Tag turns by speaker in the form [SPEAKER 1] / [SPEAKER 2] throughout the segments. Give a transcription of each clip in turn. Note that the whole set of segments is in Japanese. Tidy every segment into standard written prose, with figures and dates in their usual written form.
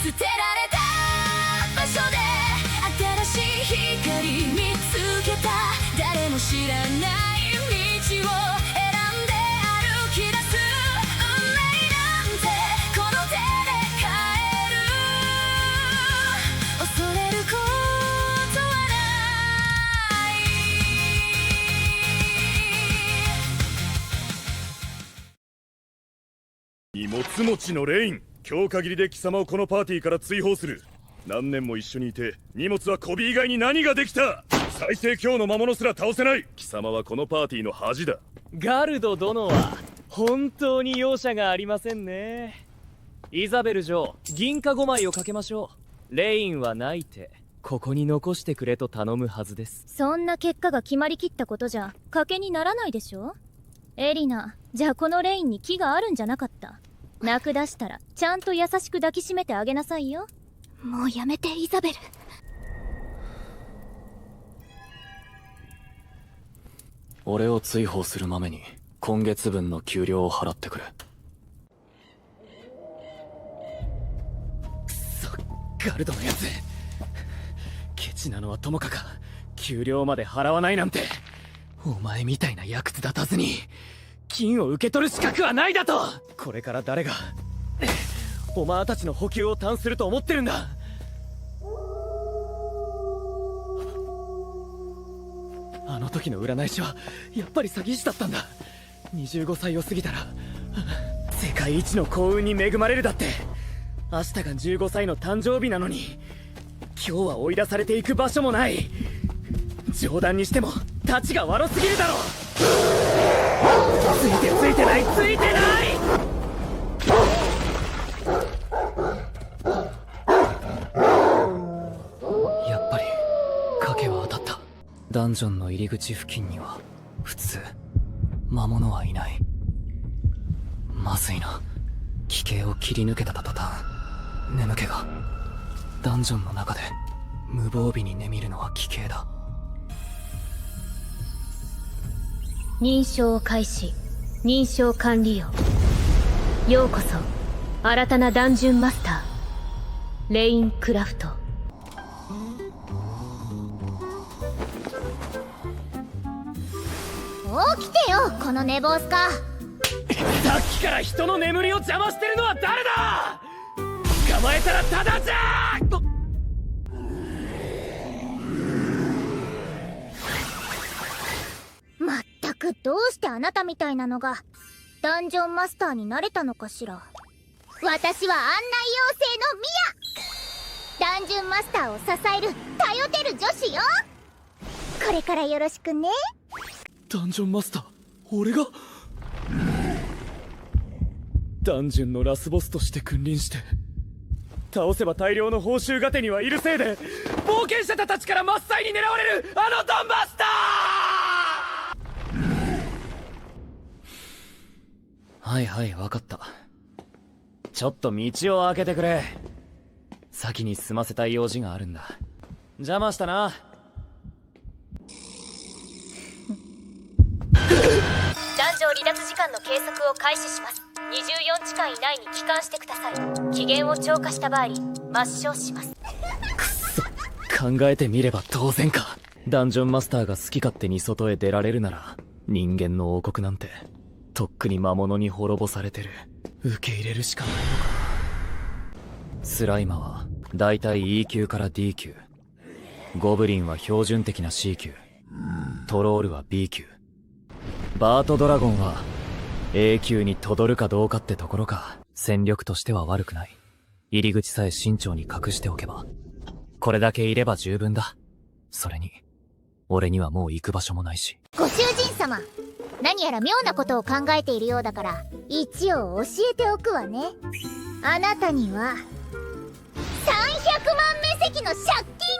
[SPEAKER 1] 捨てられた場所で新しい光見つけた。誰も知らない道を選んで歩き出す。運命なんてこの手で変える。恐れることはない。
[SPEAKER 2] 荷物持ちのレイン、今日限りで貴様をこのパーティーから追放する。何年も一緒にいて荷物は媚び以外に何ができた。最低今日の魔物すら倒せない。貴様はこのパーティーの恥だ。
[SPEAKER 3] ガルド殿は本当に容赦がありませんね。イザベル女王、銀貨5枚をかけましょう。レインは泣いてここに残してくれと頼むはずです。
[SPEAKER 4] そんな結果が決まりきったことじゃ賭けにならないでしょ。エリナ、じゃあこのレインに気があるんじゃなかった。泣く出したらちゃんと優しく抱きしめてあげなさいよ。もうやめてイザベル。
[SPEAKER 5] 俺を追放するまめに今月分の給料を払ってくれ。
[SPEAKER 3] くそ、ガルドのやつ、ケチなのはともかく給料まで払わないなんて。お前みたいな役立たずに金を受け取る資格はないだと。これから誰がお前たちの補給を担すると思ってるんだ。あの時の占い師はやっぱり詐欺師だったんだ。25歳を過ぎたら世界一の幸運に恵まれるだって。明日が15歳の誕生日なのに今日は追い出されていく場所もない。冗談にしてもタチが悪すぎるだろ。ついてないついてない。
[SPEAKER 5] やっぱり賭けは当たった。ダンジョンの入り口付近には普通魔物はいない。まずいな。奇形を切り抜けた途端眠気が。ダンジョンの中で無防備に眠るのは奇形だ。
[SPEAKER 4] 認証開始。認証完了。ようこそ新たなダンジョンマスターレインクラフト。
[SPEAKER 1] 起きてよこの寝坊すか。
[SPEAKER 3] さっきから人の眠りを邪魔してるのは誰だ。捕まえたらただじゃー。
[SPEAKER 1] まったくどうしてあなたみたいなのがダンジョンマスターになれたのかしら。私は案内妖精のミヤ。ダンジョンマスターを支える頼てる女子よ。これからよろしくね。
[SPEAKER 3] ダンジョンマスター、俺がダンジョンのラスボスとして君臨して倒せば大量の報酬が手にはいるせいで冒険者たちから真っ最に狙われるあのダンマスター。はいはい、分かった。ちょっと道を開けてくれ。先に済ませたい用事があるんだ。邪魔したな。
[SPEAKER 4] 壇上離脱時間の計測を開始します。24時間以内に帰還してください。機嫌を超過した場合抹消します。
[SPEAKER 3] くっそ、考えてみれば当然か。ダンジョンマスターが好き勝手に外へ出られるなら人間の王国なんてとっくに魔物に滅ぼされてる。受け入れるしかないのか。スライマはだいたい E 級から D 級、ゴブリンは標準的な C 級、トロールは B 級、バートドラゴンは A 級にとどるかどうかってところか。戦力としては悪くない。入り口さえ慎重に隠しておけばこれだけいれば十分だ。それに俺にはもう行く場所もないし。
[SPEAKER 1] ご主人様、何やら妙なことを考えているようだから一応教えておくわね。あなたには300万目席の借金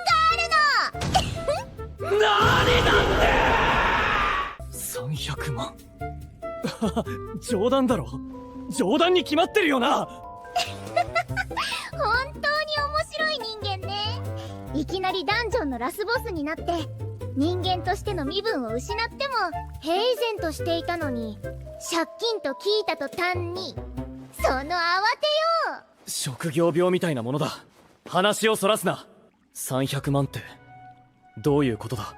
[SPEAKER 1] があるの。
[SPEAKER 3] 何なんで300万冗談だろ。冗談に決まってるよな。
[SPEAKER 1] 本当に面白い人間ね。いきなりダンジョンのラスボスになって人間としての身分を失っても平然としていたのに、借金と聞いた途端にその慌てよ
[SPEAKER 3] 職業病みたいなものだ。話をそらすな。300万ってどういうことだ？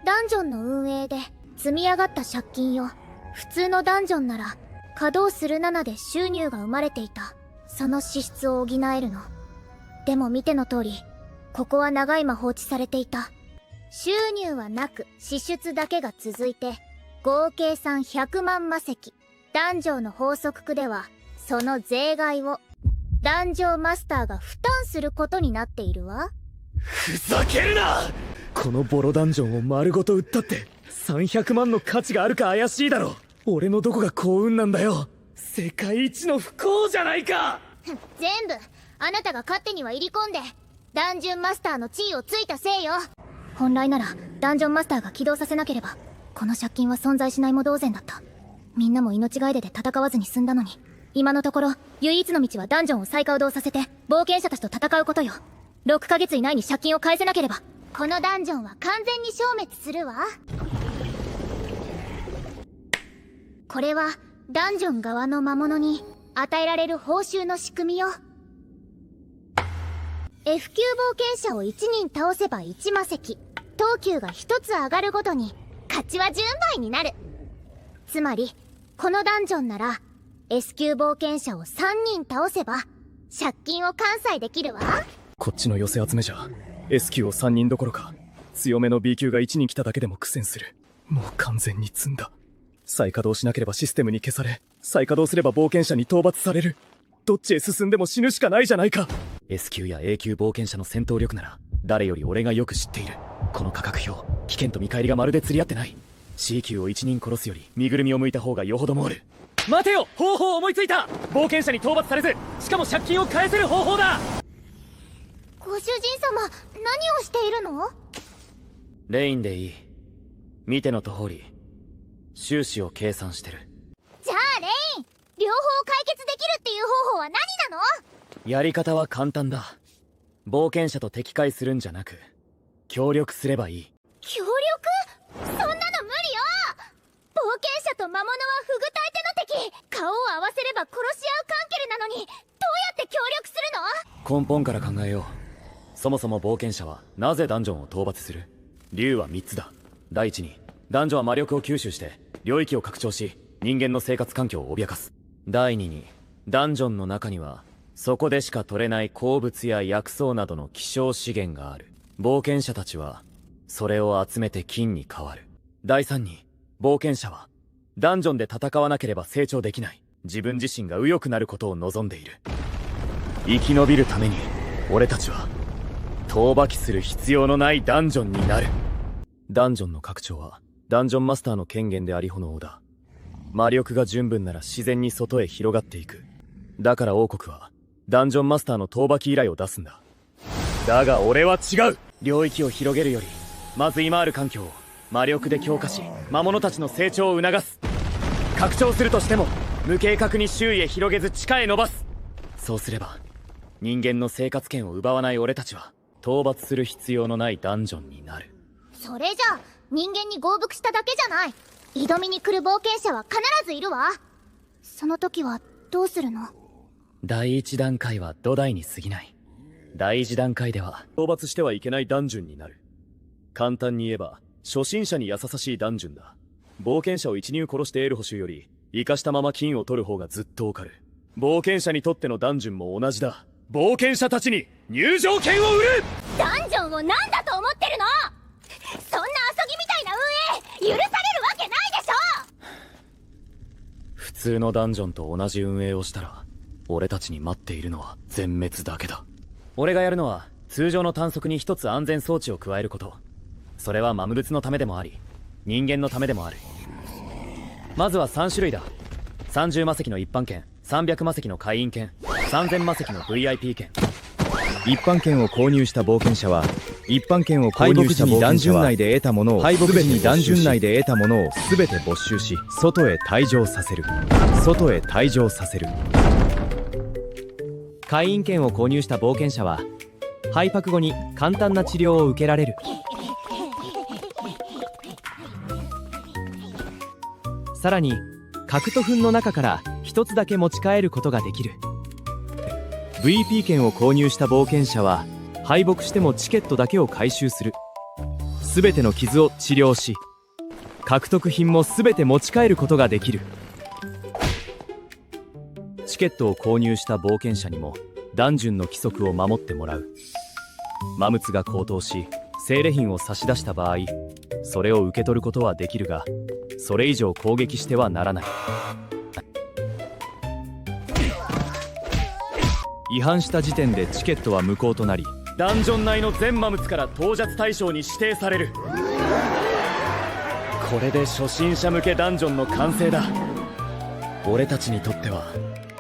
[SPEAKER 4] ダンジョンの運営で積み上がった借金よ。普通のダンジョンなら稼働する7で収入が生まれていた。その支出を補えるの。でも見ての通り、ここは長い間放置されていた。収入はなく支出だけが続いて、合計算100万魔石。ダンジョンの法則区ではその税外をダンジョンマスターが負担することになっているわ。
[SPEAKER 3] ふざけるな！このボロダンジョンを丸ごと売ったって300万の価値があるか怪しいだろ。俺のどこが幸運なんだよ。世界一の不幸じゃないか。
[SPEAKER 4] 全部あなたが勝手には入り込んでダンジョンマスターの地位をついたせいよ。本来ならダンジョンマスターが起動させなければこの借金は存在しないも同然だった。みんなも命がいでで戦わずに済んだのに、今のところ唯一の道はダンジョンを再稼働させて冒険者たちと戦うことよ。6ヶ月以内に借金を返せなければこのダンジョンは完全に消滅するわ。これはダンジョン側の魔物に与えられる報酬の仕組みよ。F 級冒険者を1人倒せば1魔石、等級が1つ上がるごとに価値は10倍になる。つまりこのダンジョンなら S 級冒険者を3人倒せば借金を完済できるわ。
[SPEAKER 3] こっちの寄せ集めじゃ S 級を3人どころか強めの B 級が1人来ただけでも苦戦する。もう完全に積んだ。再稼働しなければシステムに消され、再稼働すれば冒険者に討伐される。どっちへ進んでも死ぬしかないじゃないか。 S 級や A 級冒険者の戦闘力なら誰より俺がよく知っている。この価格表、危険と見返りがまるで釣り合ってない。 C 級を1人殺すより身ぐるみを剥いた方がよほどもある。待てよ、方法を思いついた。冒険者に討伐されず、しかも借金を返せる方法だ。
[SPEAKER 4] ご主人様、何をしているの？
[SPEAKER 5] レインでいい。見ての通り収支を計算してる。
[SPEAKER 4] じゃあレイン、両方解決できるっていう方法は何なの？
[SPEAKER 5] やり方は簡単だ。冒険者と敵対するんじゃなく協力すればいい。
[SPEAKER 4] 協力？そんなの無理よ。冒険者と魔物は不具体手の敵。顔を合わせれば殺し合う関係なのにどうやって協力するの？
[SPEAKER 5] 根本から考えよう。そもそも冒険者はなぜダンジョンを討伐する？理由は3つだ。第一に、ダンジョンは魔力を吸収して領域を拡張し人間の生活環境を脅かす。第二に、ダンジョンの中にはそこでしか取れない鉱物や薬草などの希少資源がある。冒険者たちはそれを集めて金に変わる。第三に、冒険者はダンジョンで戦わなければ成長できない。自分自身が右翼なることを望んでいる。生き延びるために俺たちは討伐する必要のないダンジョンになる。ダンジョンの拡張はダンジョンマスターの権限であり炎だ。魔力が十分なら自然に外へ広がっていく。だから王国はダンジョンマスターの討伐依頼を出すんだ。だが俺は違う。領域を広げるよりまず今ある環境を魔力で強化し魔物たちの成長を促す。拡張するとしても無計画に周囲へ広げず地下へ伸ばす。そうすれば人間の生活圏を奪わない俺たちは討伐する必要のないダンジョンになる。
[SPEAKER 4] それじゃあ人間に合伏しただけじゃない。挑みに来る冒険者は必ずいるわ。その時はどうするの？
[SPEAKER 5] 第一段階は土台に過ぎない。第一段階では
[SPEAKER 2] 討伐してはいけないダンジョンになる。簡単に言えば初心者に優しいダンジョンだ。冒険者を一入殺して得る報酬より生かしたまま金を取る方がずっと多かる。冒険者にとってのダンジョンも同じだ。冒険者たちに入場券を売る。
[SPEAKER 4] ダンジョンを何だと思ってるの？そんな遊ぎみたいな運営許されるわけないでしょ。
[SPEAKER 5] 普通のダンジョンと同じ運営をしたら俺たちに待っているのは全滅だけだ。俺がやるのは通常の探索に一つ安全装置を加えること。それは魔物のためでもあり人間のためでもある。まずは3種類だ。30魔石の一般券、300魔石の会員券、3000魔石の VIP 券。
[SPEAKER 6] 一般券を購入した冒険者は一般券を購入した冒険者は敗北時にダンジョン内で得たものを敗北時にダンジョン内で得たものを全て没収し外へ退場させる。外へ退場させる。会員券を購入した冒険者は敗北後に簡単な治療を受けられる。さらに核と粉の中から一つだけ持ち帰ることができる。VP 券を購入した冒険者は敗北してもチケットだけを回収する。全ての傷を治療し獲得品も全て持ち帰ることができる。チケットを購入した冒険者にもダンジョンの規則を守ってもらう。マムツが高騰し精霊品を差し出した場合、それを受け取ることはできるが、それ以上攻撃してはならない。違反した時点でチケットは無効となり、
[SPEAKER 3] ダンジョン内の全マムツから盗撮対象に指定される。これで初心者向けダンジョンの完成だ。俺たちにとっては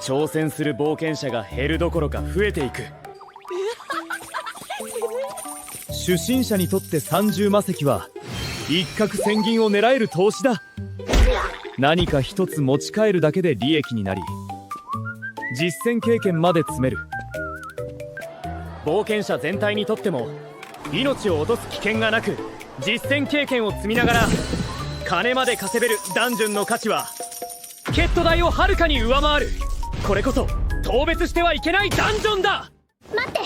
[SPEAKER 3] 挑戦する冒険者が減るどころか増えていく。
[SPEAKER 6] 初心者にとって30魔石は一攫千金を狙える投資だ。何か一つ持ち帰るだけで利益になり、実践経験まで積める。
[SPEAKER 3] 冒険者全体にとっても命を落とす危険がなく、実践経験を積みながら金まで稼げるダンジョンの価値はチケット代をはるかに上回る。これこそ当別してはいけないダンジョンだ。
[SPEAKER 4] 待って、レイ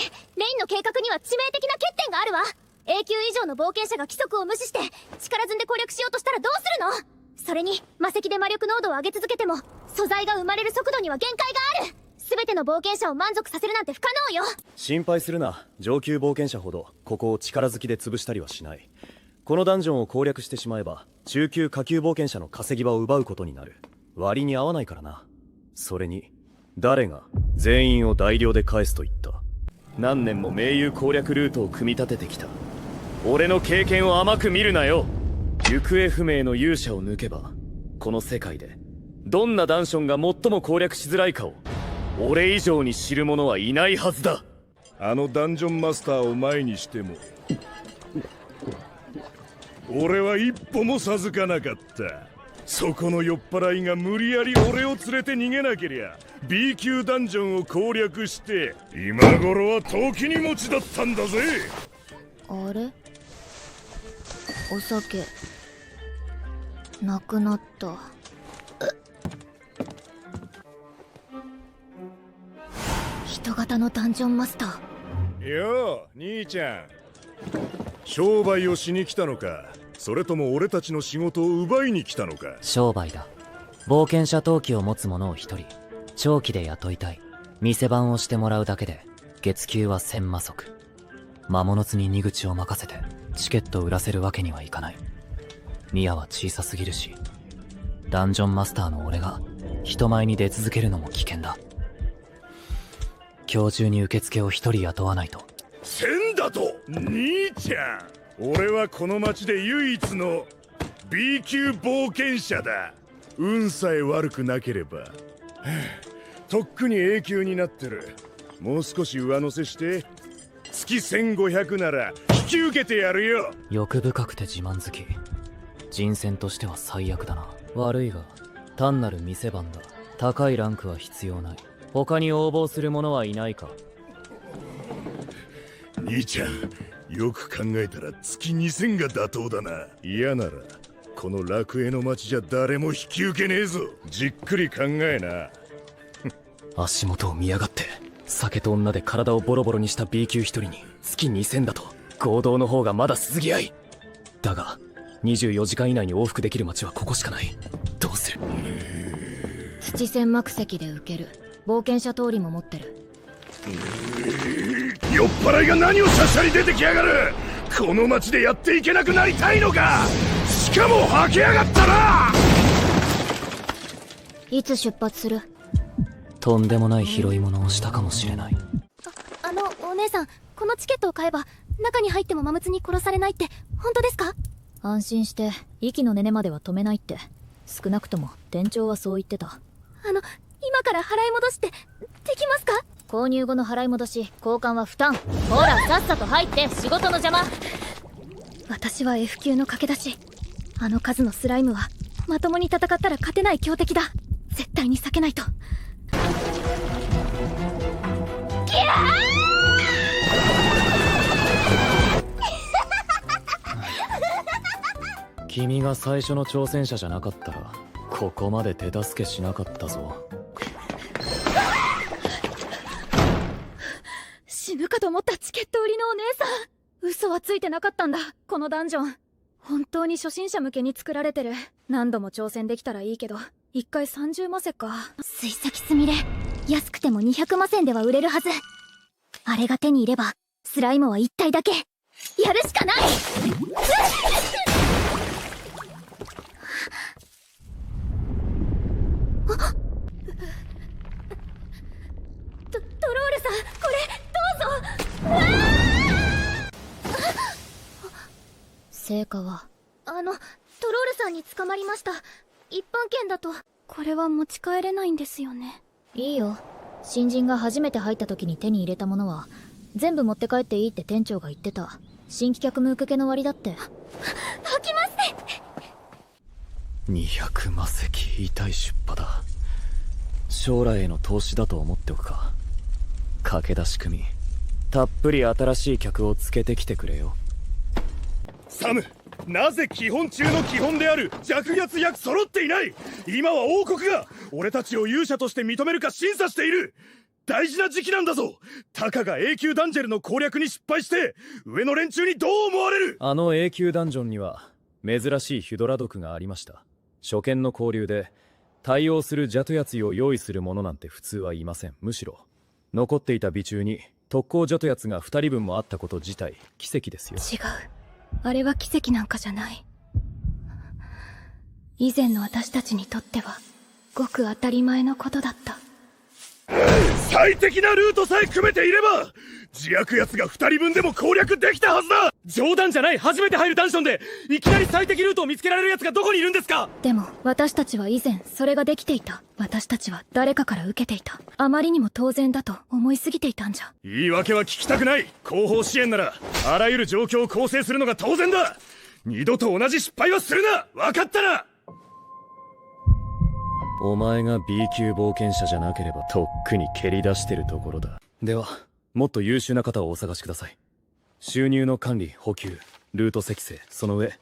[SPEAKER 4] ンの計画には致命的な欠点があるわ。永久以上の冒険者が規則を無視して力ずんで攻略しようとしたらどうするの。それに魔石で魔力濃度を上げ続けても素材が生まれる速度には限界がある。全ての冒険者を満足させるなんて不可能よ。
[SPEAKER 3] 心配するな。上級冒険者ほどここを力ずきで潰したりはしない。このダンジョンを攻略してしまえば中級下級冒険者の稼ぎ場を奪うことになる。割に合わないからな。それに誰が全員を大量で返すと言った。何年も盟友攻略ルートを組み立ててきた。俺の経験を甘く見るなよ。行方不明の勇者を抜けばこの世界でどんなダンジョンが最も攻略しづらいかを俺以上に知る者はいないはずだ。
[SPEAKER 2] あのダンジョンマスターを前にしても俺は一歩も授かなかった。そこの酔っ払いが無理やり俺を連れて逃げなけりゃ B 級ダンジョンを攻略して今頃は時に持ちだったんだぜ。
[SPEAKER 4] あれ、お酒なくなった。人型のダンジョンマスター。
[SPEAKER 2] よう兄ちゃん、商売をしに来たのか、それとも俺たちの仕事を奪いに来たのか。
[SPEAKER 5] 商売だ。冒険者登記を持つ者を一人長期で雇いたい。店番をしてもらうだけで月給は1000魔足。魔物津に荷口を任せてチケットを売らせるわけにはいかない。宮は小さすぎるし、ダンジョンマスターの俺が人前に出続けるのも危険だ。今日中に受付を一人雇わないと。
[SPEAKER 2] 1000だと兄ちゃん、俺はこの町で唯一の B 級冒険者だ。運さえ悪くなければとっくに A 級になってる。もう少し上乗せして月1500なら引き受けてやるよ。
[SPEAKER 5] 欲深くて自慢好き。人選としては最悪だな。悪いが単なる店番だ。高いランクは必要ない。他に応募する者はいないか。
[SPEAKER 2] 兄ちゃん、よく考えたら月2000が妥当だな。嫌ならこの楽園の町じゃ誰も引き受けねえぞ。じっくり考えな。
[SPEAKER 3] 足元を見やがって。酒と女で体をボロボロにした B 級一人に月2000だと合同の方がまだ筋合いだが、24時間以内に往復できる町はここしかない。どうする。
[SPEAKER 4] 土千幕石で受ける。冒険者通りも持ってる。
[SPEAKER 2] 酔っ払いが何をしゃしゃり出てきやがる。この町でやっていけなくなりたいのか。しかも吐きやがったな。
[SPEAKER 4] いつ出発する。
[SPEAKER 5] とんでもない拾い物をしたかもしれない。
[SPEAKER 4] お姉さん、このチケットを買えば中に入ってもマムツに殺されないって本当ですか。安心して、息の根までは止めないって。少なくとも店長はそう言ってた。今から払い戻してできますか。購入後の払い戻し、交換は負担。ほらさっさと入って仕事の邪魔。私は F 級の駆け出し。あの数のスライムはまともに戦ったら勝てない強敵だ。絶対に避けないと。ギャ
[SPEAKER 3] ー君が最初の挑戦者じゃなかったらここまで手助けしなかったぞ。
[SPEAKER 4] 思ったチケット売りのお姉さん。嘘はついてなかったんだ、このダンジョン。本当に初心者向けに作られてる。何度も挑戦できたらいいけど、1回30マセか。
[SPEAKER 1] 水先すみれ、安くても200マセンでは売れるはず。あれが手に入ればスライムは1体だけ。やるしかない。トロールさん、これどうぞ。成果はトロールさんに捕まりました。一般券だと。
[SPEAKER 4] これは持ち帰れないんですよね。
[SPEAKER 1] いいよ。新人が初めて入った時に手に入れたものは全部持って帰っていいって店長が言ってた。新規客向けの割だって。吐きますね。
[SPEAKER 3] 200魔石、痛い出荷だ。将来への投資だと思っておくか。駆け出し組、たっぷり新しい客をつけてきてくれよ。
[SPEAKER 2] サム、なぜ基本中の基本である弱月役揃っていない。今は王国が俺たちを勇者として認めるか審査している。大事な時期なんだぞ。タカが永久ダンジェルの攻略に失敗して上の連中にどう思われる。
[SPEAKER 6] あの永久ダンジョンには珍しいヒュドラ毒がありました。初見の交流で対応するジャトヤツを用意する者なんて普通はいません。むしろ残っていた備中に特攻ジャトヤツが2人分もあったこと自体奇跡ですよ。
[SPEAKER 4] 違う、あれは奇跡なんかじゃない。以前の私たちにとってはごく当たり前のことだった。
[SPEAKER 2] 最適なルートさえ組めていれば自悪奴が2人分でも攻略できたはずだ。
[SPEAKER 3] 冗談じゃない。初めて入るダンジョンでいきなり最適ルートを見つけられる奴がどこにいるんですか。
[SPEAKER 4] でも私たちは以前それができていた。私たちは誰かから受けていた。あまりにも当然だと思いすぎていたんじゃ。
[SPEAKER 2] 言い訳は聞きたくない。後方支援ならあらゆる状況を構成するのが当然だ。二度と同じ失敗はするな。分かったな。
[SPEAKER 3] お前が B 級冒険者じゃなければとっくに蹴り出してるところだ。ではもっと優秀な方をお探しください。収入の管理、補給、ルート適正、その上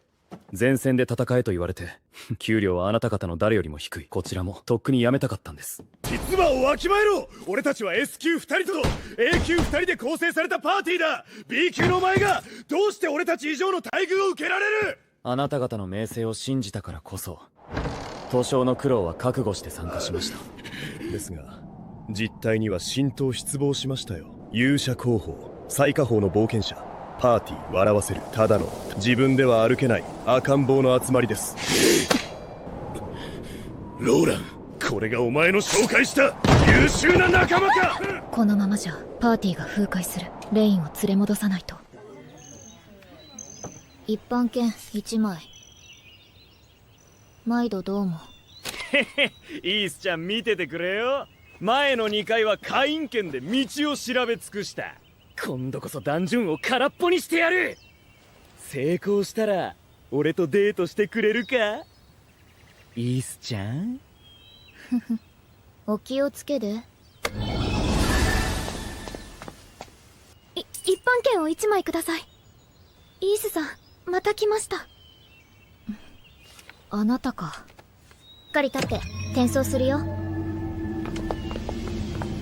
[SPEAKER 3] 前線で戦えと言われて給料はあなた方の誰よりも低い。こちらもとっくに辞めたかったんです。
[SPEAKER 2] 実話をわきまえろ。俺たちは S 級2人と A 級2人で構成されたパーティーだ。 B 級のお前がどうして俺たち以上の待遇を受けられる。
[SPEAKER 3] あなた方の名声を信じたからこそ図書の苦労は覚悟して参加しました。
[SPEAKER 2] ですが実態には浸透失望しましたよ。勇者候補、最下方の冒険者、パーティー笑わせるただの自分では歩けない赤ん坊の集まりです。ローラン、これがお前の紹介した優秀な仲間か。
[SPEAKER 4] このままじゃパーティーが崩壊する。レインを連れ戻さないと。
[SPEAKER 1] 一般券1枚。毎度どうも。
[SPEAKER 3] イースちゃん見ててくれよ。前の2回は会員券で道を調べ尽くした。今度こそダンジョンを空っぽにしてやる。成功したら俺とデートしてくれるかイースちゃん。
[SPEAKER 1] お気をつけで。
[SPEAKER 4] 一般券を1枚ください。イースさん、また来ました。
[SPEAKER 1] あなたか。しっかり立って転送するよ。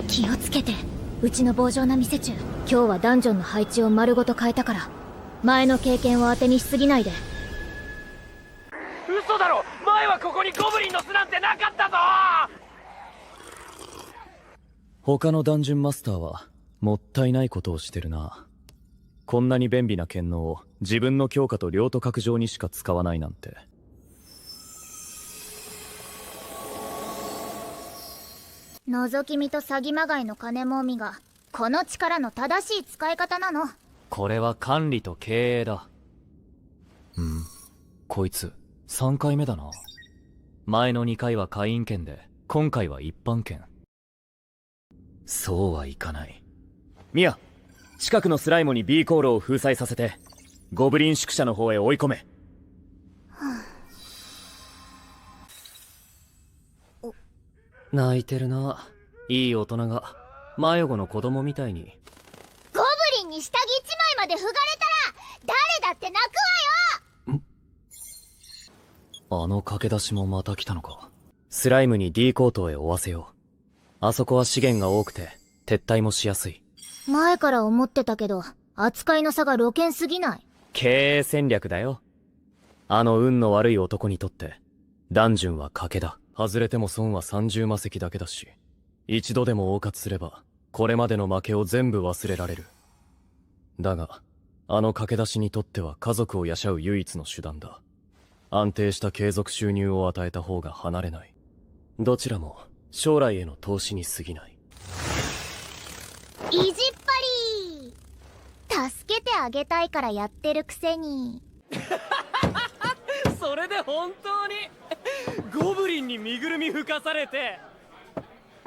[SPEAKER 1] 気をつけて。うちの棒状な店中、今日はダンジョンの配置を丸ごと変えたから、前の経験を当てにしすぎないで。
[SPEAKER 3] 嘘だろ。前はここにゴブリンの巣なんてなかったぞ。他のダンジョンマスターはもったいないことをしてるな。こんなに便利な剣能を自分の強化と領土拡張にしか使わないなんて。
[SPEAKER 1] 覗き見と詐欺まがいの金もみがこの力の正しい使い方なの。
[SPEAKER 3] これは管理と経営だ。こいつ3回目だな。前の2回は会員券で今回は一般券。そうはいかない。ミヤ、近くのスライムに B 航路を封鎖させてゴブリン宿舎の方へ追い込め。泣いてるな。いい大人が迷子の子供みたいに。
[SPEAKER 1] ゴブリンに下着1枚まで剥がれたら誰だって泣くわよ。
[SPEAKER 3] あの駆け出しもまた来たのか。スライムに D コートへ追わせよう。あそこは資源が多くて撤退もしやすい。
[SPEAKER 4] 前から思ってたけど、扱いの差が露見すぎない？
[SPEAKER 3] 経営戦略だよ。あの運の悪い男にとってダンジュンは賭けだ。外れても損は30魔石だけだし、一度でも謳歌すればこれまでの負けを全部忘れられる。だがあの駆け出しにとっては家族を養う唯一の手段だ。安定した継続収入を与えた方が離れない。どちらも将来への投資に過ぎない。
[SPEAKER 4] 意地っ張り。助けてあげたいからやってるくせに。
[SPEAKER 3] それで本当にゴブリンに身ぐるみ吹かされて、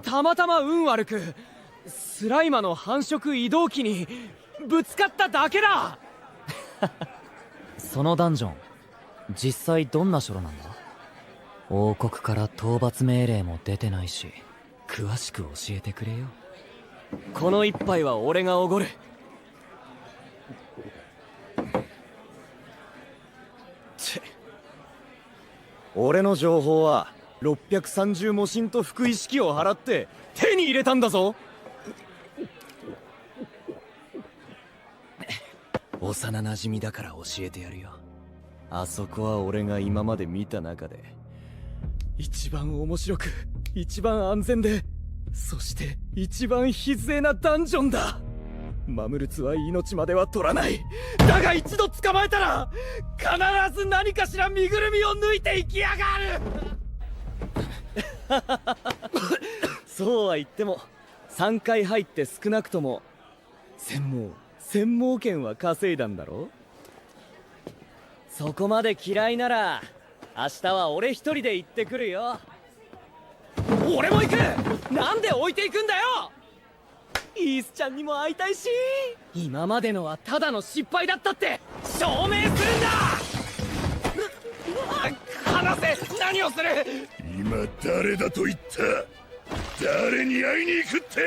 [SPEAKER 3] たまたま運悪くスライマの繁殖移動機にぶつかっただけだ。
[SPEAKER 5] そのダンジョン、実際どんな城なんだ？王国から討伐命令も出てないし、詳しく教えてくれよ。
[SPEAKER 3] この一杯は俺がおごる。俺の情報は630モシンと福意識を払って手に入れたんだぞ。幼馴染だから教えてやるよ。あそこは俺が今まで見た中で一番面白く、一番安全で、そして一番ひずえなダンジョンだ。マムルツは命までは取らない。だが一度捕まえたら必ず何かしら身ぐるみを抜いていきやがる。そうは言っても3回入って少なくとも専門権は稼いだんだろ。そこまで嫌いなら明日は俺一人で行ってくるよ。俺も行く。なんで置いていくんだよ。イースちゃんにも会いたいし、今までのはただの失敗だったって証明するんだ。話せ。何をする。
[SPEAKER 2] 今誰だと言った。誰に会いに行くって。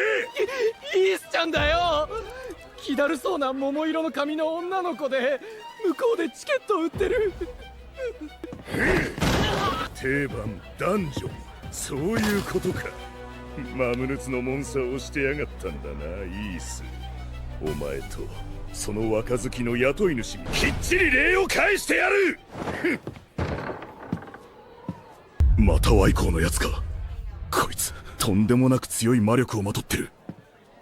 [SPEAKER 3] イースちゃんだよ。気だるそうな桃色の髪の女の子で、向こうでチケット売ってる。
[SPEAKER 2] 定番ダンジョン、そういうことか。マムヌツのモンサーをしてやがったんだな、イース。お前とその若月の雇い主にきっちり礼を返してやる。またワイコーのやつか。こいつとんでもなく強い魔力をまとってる。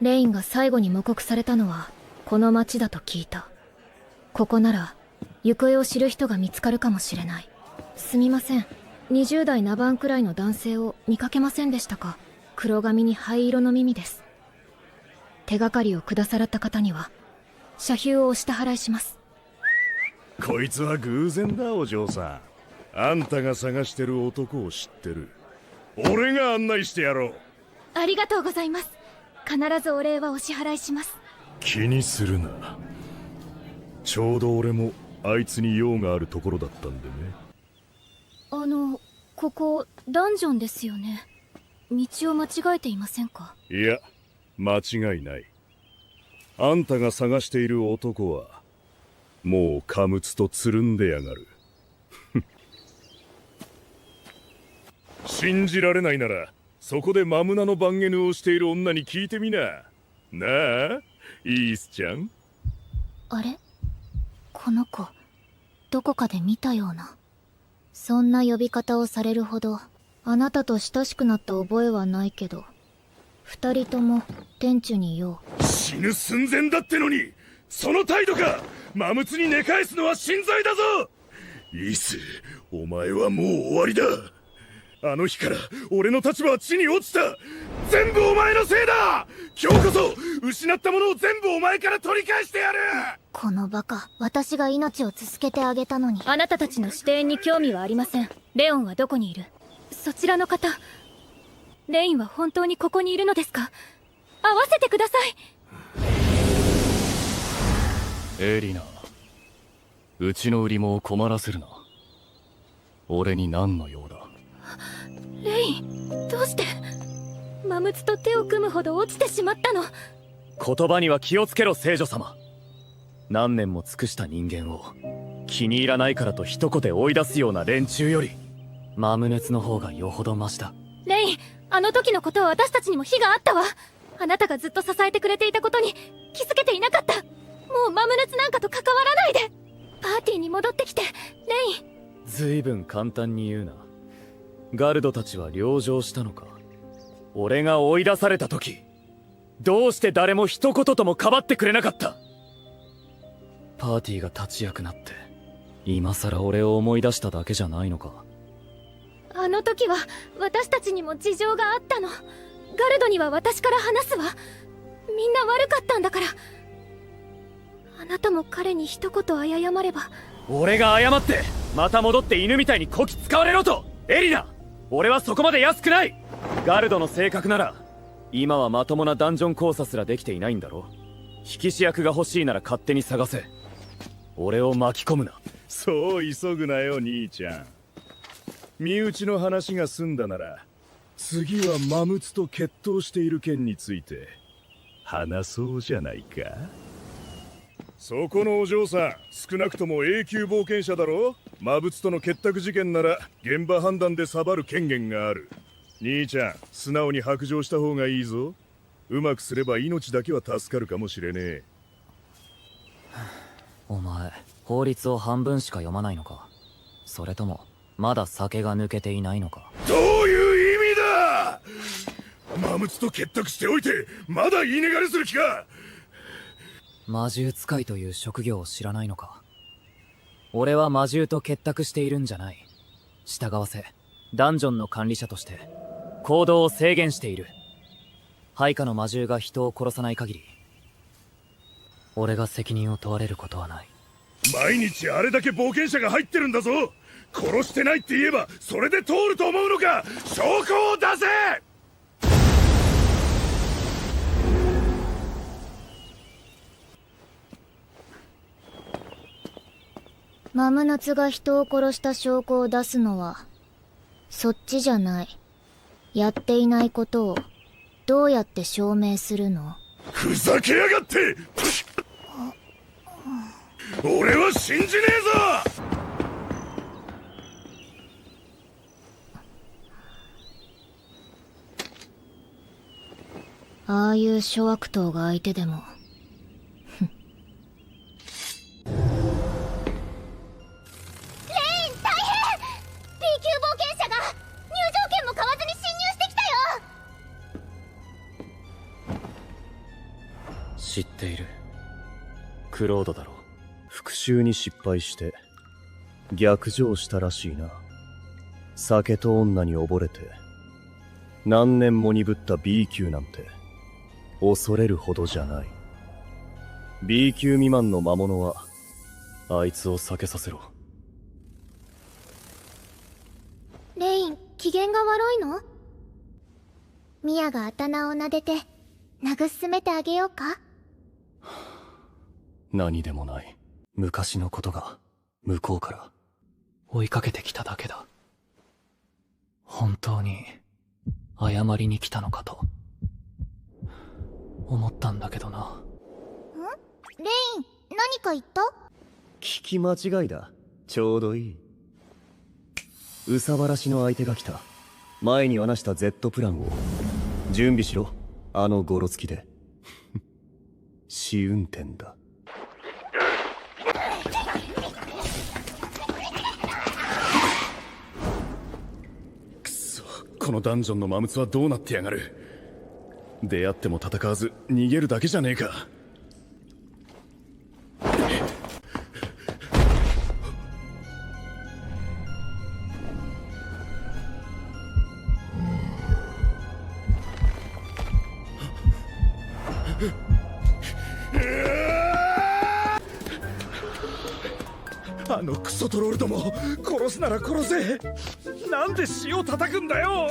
[SPEAKER 4] レインが最後に模刻されたのはこの町だと聞いた。ここなら行方を知る人が見つかるかもしれない。すみません、20代半ばくらいの男性を見かけませんでしたか？黒髪に灰色の耳です。手がかりをくださった方には謝費をお支払いします。
[SPEAKER 2] こいつは偶然だ、お嬢さん。あんたが探してる男を知ってる。俺が案内してやろう。
[SPEAKER 4] ありがとうございます。必ずお礼はお支払いします。
[SPEAKER 2] 気にするな。ちょうど俺もあいつに用があるところだったんでね。
[SPEAKER 4] ここダンジョンですよね。道を間違えていませんか？
[SPEAKER 2] いや、間違いない。あんたが探している男はもう貨物とつるんでやがる。信じられないならそこでマムナの番ゲヌをしている女に聞いてみな。なあ、イースちゃん。
[SPEAKER 4] あれ？この子どこかで見たような。そんな呼び方をされるほどあなたと親しくなった覚えはないけど、二人とも天地に用。
[SPEAKER 2] 死ぬ寸前だってのにその態度か。マムツに寝返すのは神罪だぞ。イース、お前はもう終わりだ。あの日から俺の立場は地に落ちた。全部お前のせいだ。今日こそ失ったものを全部お前から取り返してやる。
[SPEAKER 4] このバカ、私が命を続けてあげたのに。あなたたちの視点に興味はありません。レオンはどこにいる？そちらの方、レインは本当にここにいるのですか？会わせてください。
[SPEAKER 3] エリナ、うちの売りもを困らせるな。俺に何の用だ？
[SPEAKER 4] レイン、どうしてマムツと手を組むほど落ちてしまったの？
[SPEAKER 3] 言葉には気をつけろ、聖女様。何年も尽くした人間を気に入らないからと一言で追い出すような連中より
[SPEAKER 5] マムネツの方がよほどマシだ。
[SPEAKER 4] レイン、あの時のことは私たちにも非があったわ。あなたがずっと支えてくれていたことに気づけていなかった。もうマムヌツなんかと関わらないで。パーティーに戻ってきて、レイン。
[SPEAKER 3] ずいぶん簡単に言うな。ガルドたちは陵城したのか。俺が追い出された時、どうして誰も一言ともかばってくれなかった。パーティーが立ち役なって今さら俺を思い出しただけじゃないのか。
[SPEAKER 4] あの時は私たちにも事情があったの。ガルドには私から話すわ。みんな悪かったんだから。あなたも彼に一言謝れば。
[SPEAKER 3] 俺が謝ってまた戻って犬みたいにこき使われろと。エリナ、俺はそこまで安くない。ガルドの性格なら今はまともなダンジョン交差すらできていないんだろ。火消し役が欲しいなら勝手に探せ。俺を巻き込むな。
[SPEAKER 2] そう急ぐなよ兄ちゃん。身内の話が済んだなら次はマムツと決闘している件について話そうじゃないか。そこのお嬢さん、少なくとも永久冒険者だろ。マブツとの結託事件なら現場判断で裁る権限がある。兄ちゃん、素直に白状した方がいいぞ。うまくすれば命だけは助かるかもしれねえ。
[SPEAKER 5] お前、法律を半分しか読まないのか。それともまだ酒が抜けていないのか。
[SPEAKER 2] どういう意味だ。マムツと結託しておいてまだ言い逃れする気か。
[SPEAKER 5] 魔獣使いという職業を知らないのか。俺は魔獣と結託しているんじゃない。従わせダンジョンの管理者として行動を制限している。配下の魔獣が人を殺さない限り俺が責任を問われることはない。
[SPEAKER 2] 毎日あれだけ冒険者が入ってるんだぞ。殺してないって言えばそれで通ると思うのか。証拠を出せ。
[SPEAKER 4] マムナツが人を殺した証拠を出すのはそっちじゃない。やっていないことをどうやって証明するの？
[SPEAKER 2] ふざけやがって。俺は信じねえぞ。
[SPEAKER 4] ああいう諸悪党が相手でも。
[SPEAKER 3] 知っている。クロードだろう。
[SPEAKER 7] 復讐に失敗して逆上したらしいな。酒と女に溺れて何年も鈍った B 級なんて恐れるほどじゃない。 B 級未満の魔物はあいつを避けさせろ。
[SPEAKER 4] レイン、機嫌が悪いの？ミヤが頭を撫でて慰めてあげようか？
[SPEAKER 7] 何でもない。昔のことが向こうから
[SPEAKER 5] 追いかけてきただけだ。本当に謝りに来たのかと思ったんだけどな。
[SPEAKER 4] ん？レイン、何か言った？
[SPEAKER 7] 聞き間違いだ。ちょうどいい。憂さ晴らしの相手が来た。前に話した Z プランを準備しろ。あのゴロつきで試運転だ。
[SPEAKER 2] くそ、このダンジョンのマムツはどうなってやがる。出会っても戦わず逃げるだけじゃねえか。あのクソトロールども、殺すなら殺せ。なんで塩を叩くんだよ。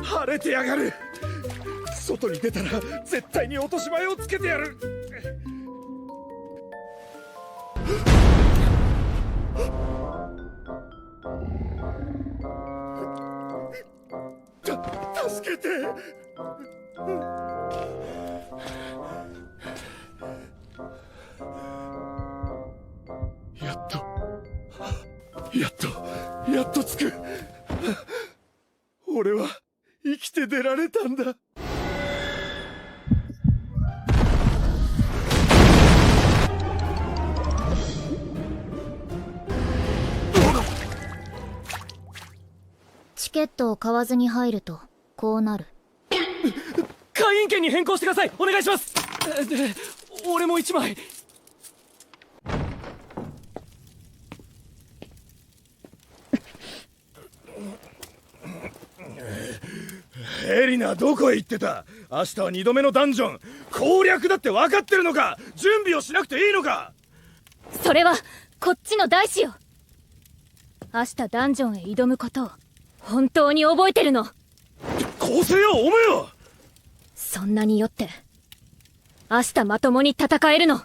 [SPEAKER 2] 腫れてやがる。外に出たら絶対に落とし前をつけてやる。助けて。やっと着く。俺は生きて出られたんだ。
[SPEAKER 4] ケットを買わずに入るとこうなる。
[SPEAKER 3] 会員権に変更してください。お願いします。で、俺も1枚。
[SPEAKER 2] エリナどこへ行ってた？明日は2度目のダンジョン。攻略だって分かってるのか？準備をしなくていいのか？
[SPEAKER 4] それはこっちの大志よ。明日ダンジョンへ挑むことを本当に覚えてるの？
[SPEAKER 2] 構成よ、おめよ。
[SPEAKER 4] そんなに酔って明日まともに戦えるの？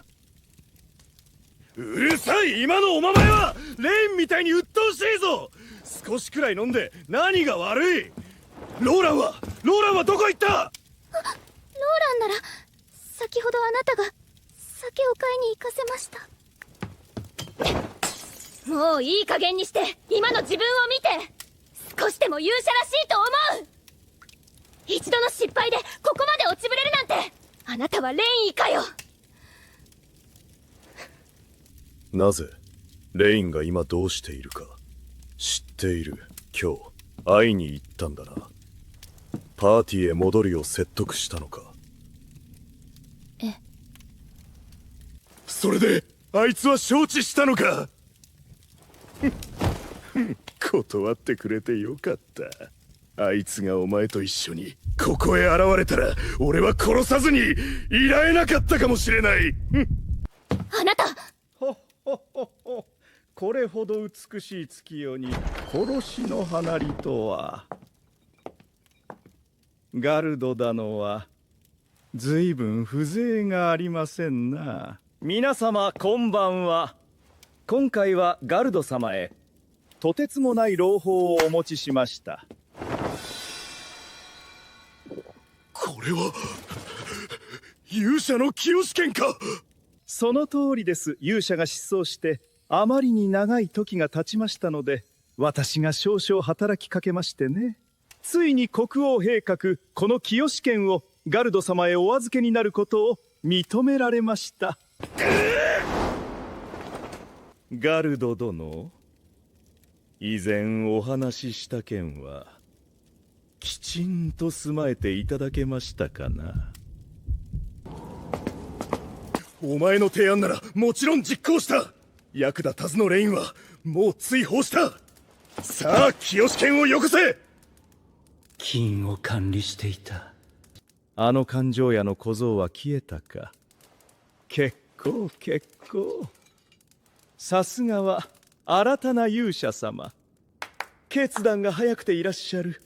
[SPEAKER 2] うるさい。今のおままはレインみたいに鬱陶しいぞ。少しくらい飲んで何が悪い？ローランはどこ行った？
[SPEAKER 4] ローランなら先ほどあなたが酒を買いに行かせました。もういい加減にして今の自分を見て。少しでも勇者らしいと思う。一度の失敗でここまで落ちぶれるなんて。あなたはレイン以下よ。
[SPEAKER 7] なぜレインが今どうしているか知っている。今日会いに行ったんだな。パーティーへ戻るよう説得したのか？
[SPEAKER 2] それであいつは承知したのか？断ってくれてよかった。あいつがお前と一緒にここへ現れたら俺は殺さずにいられなかったかもしれない。
[SPEAKER 4] あなた。
[SPEAKER 8] ほほほほ、これほど美しい月夜に殺しの花火とは。ガルド殿は随分風情がありませんな。皆様こんばんは。今回はガルド様へとてつもない朗報をお持ちしました。
[SPEAKER 2] これは勇者の清剣か？
[SPEAKER 8] その通りです。勇者が失踪してあまりに長い時が経ちましたので、私が少々働きかけましてね。ついに国王陛下この清剣をガルド様へお預けになることを認められました。ガルド殿、以前お話しした件はきちんと住まえていただけましたかな？
[SPEAKER 2] お前の提案ならもちろん実行した。役立たずのレインはもう追放した。さあ清剣をよこせ。
[SPEAKER 8] 金を管理していたあの勘定屋の小僧は消えたか？結構結構。さすがは新たな勇者様。決断が早くていらっしゃる。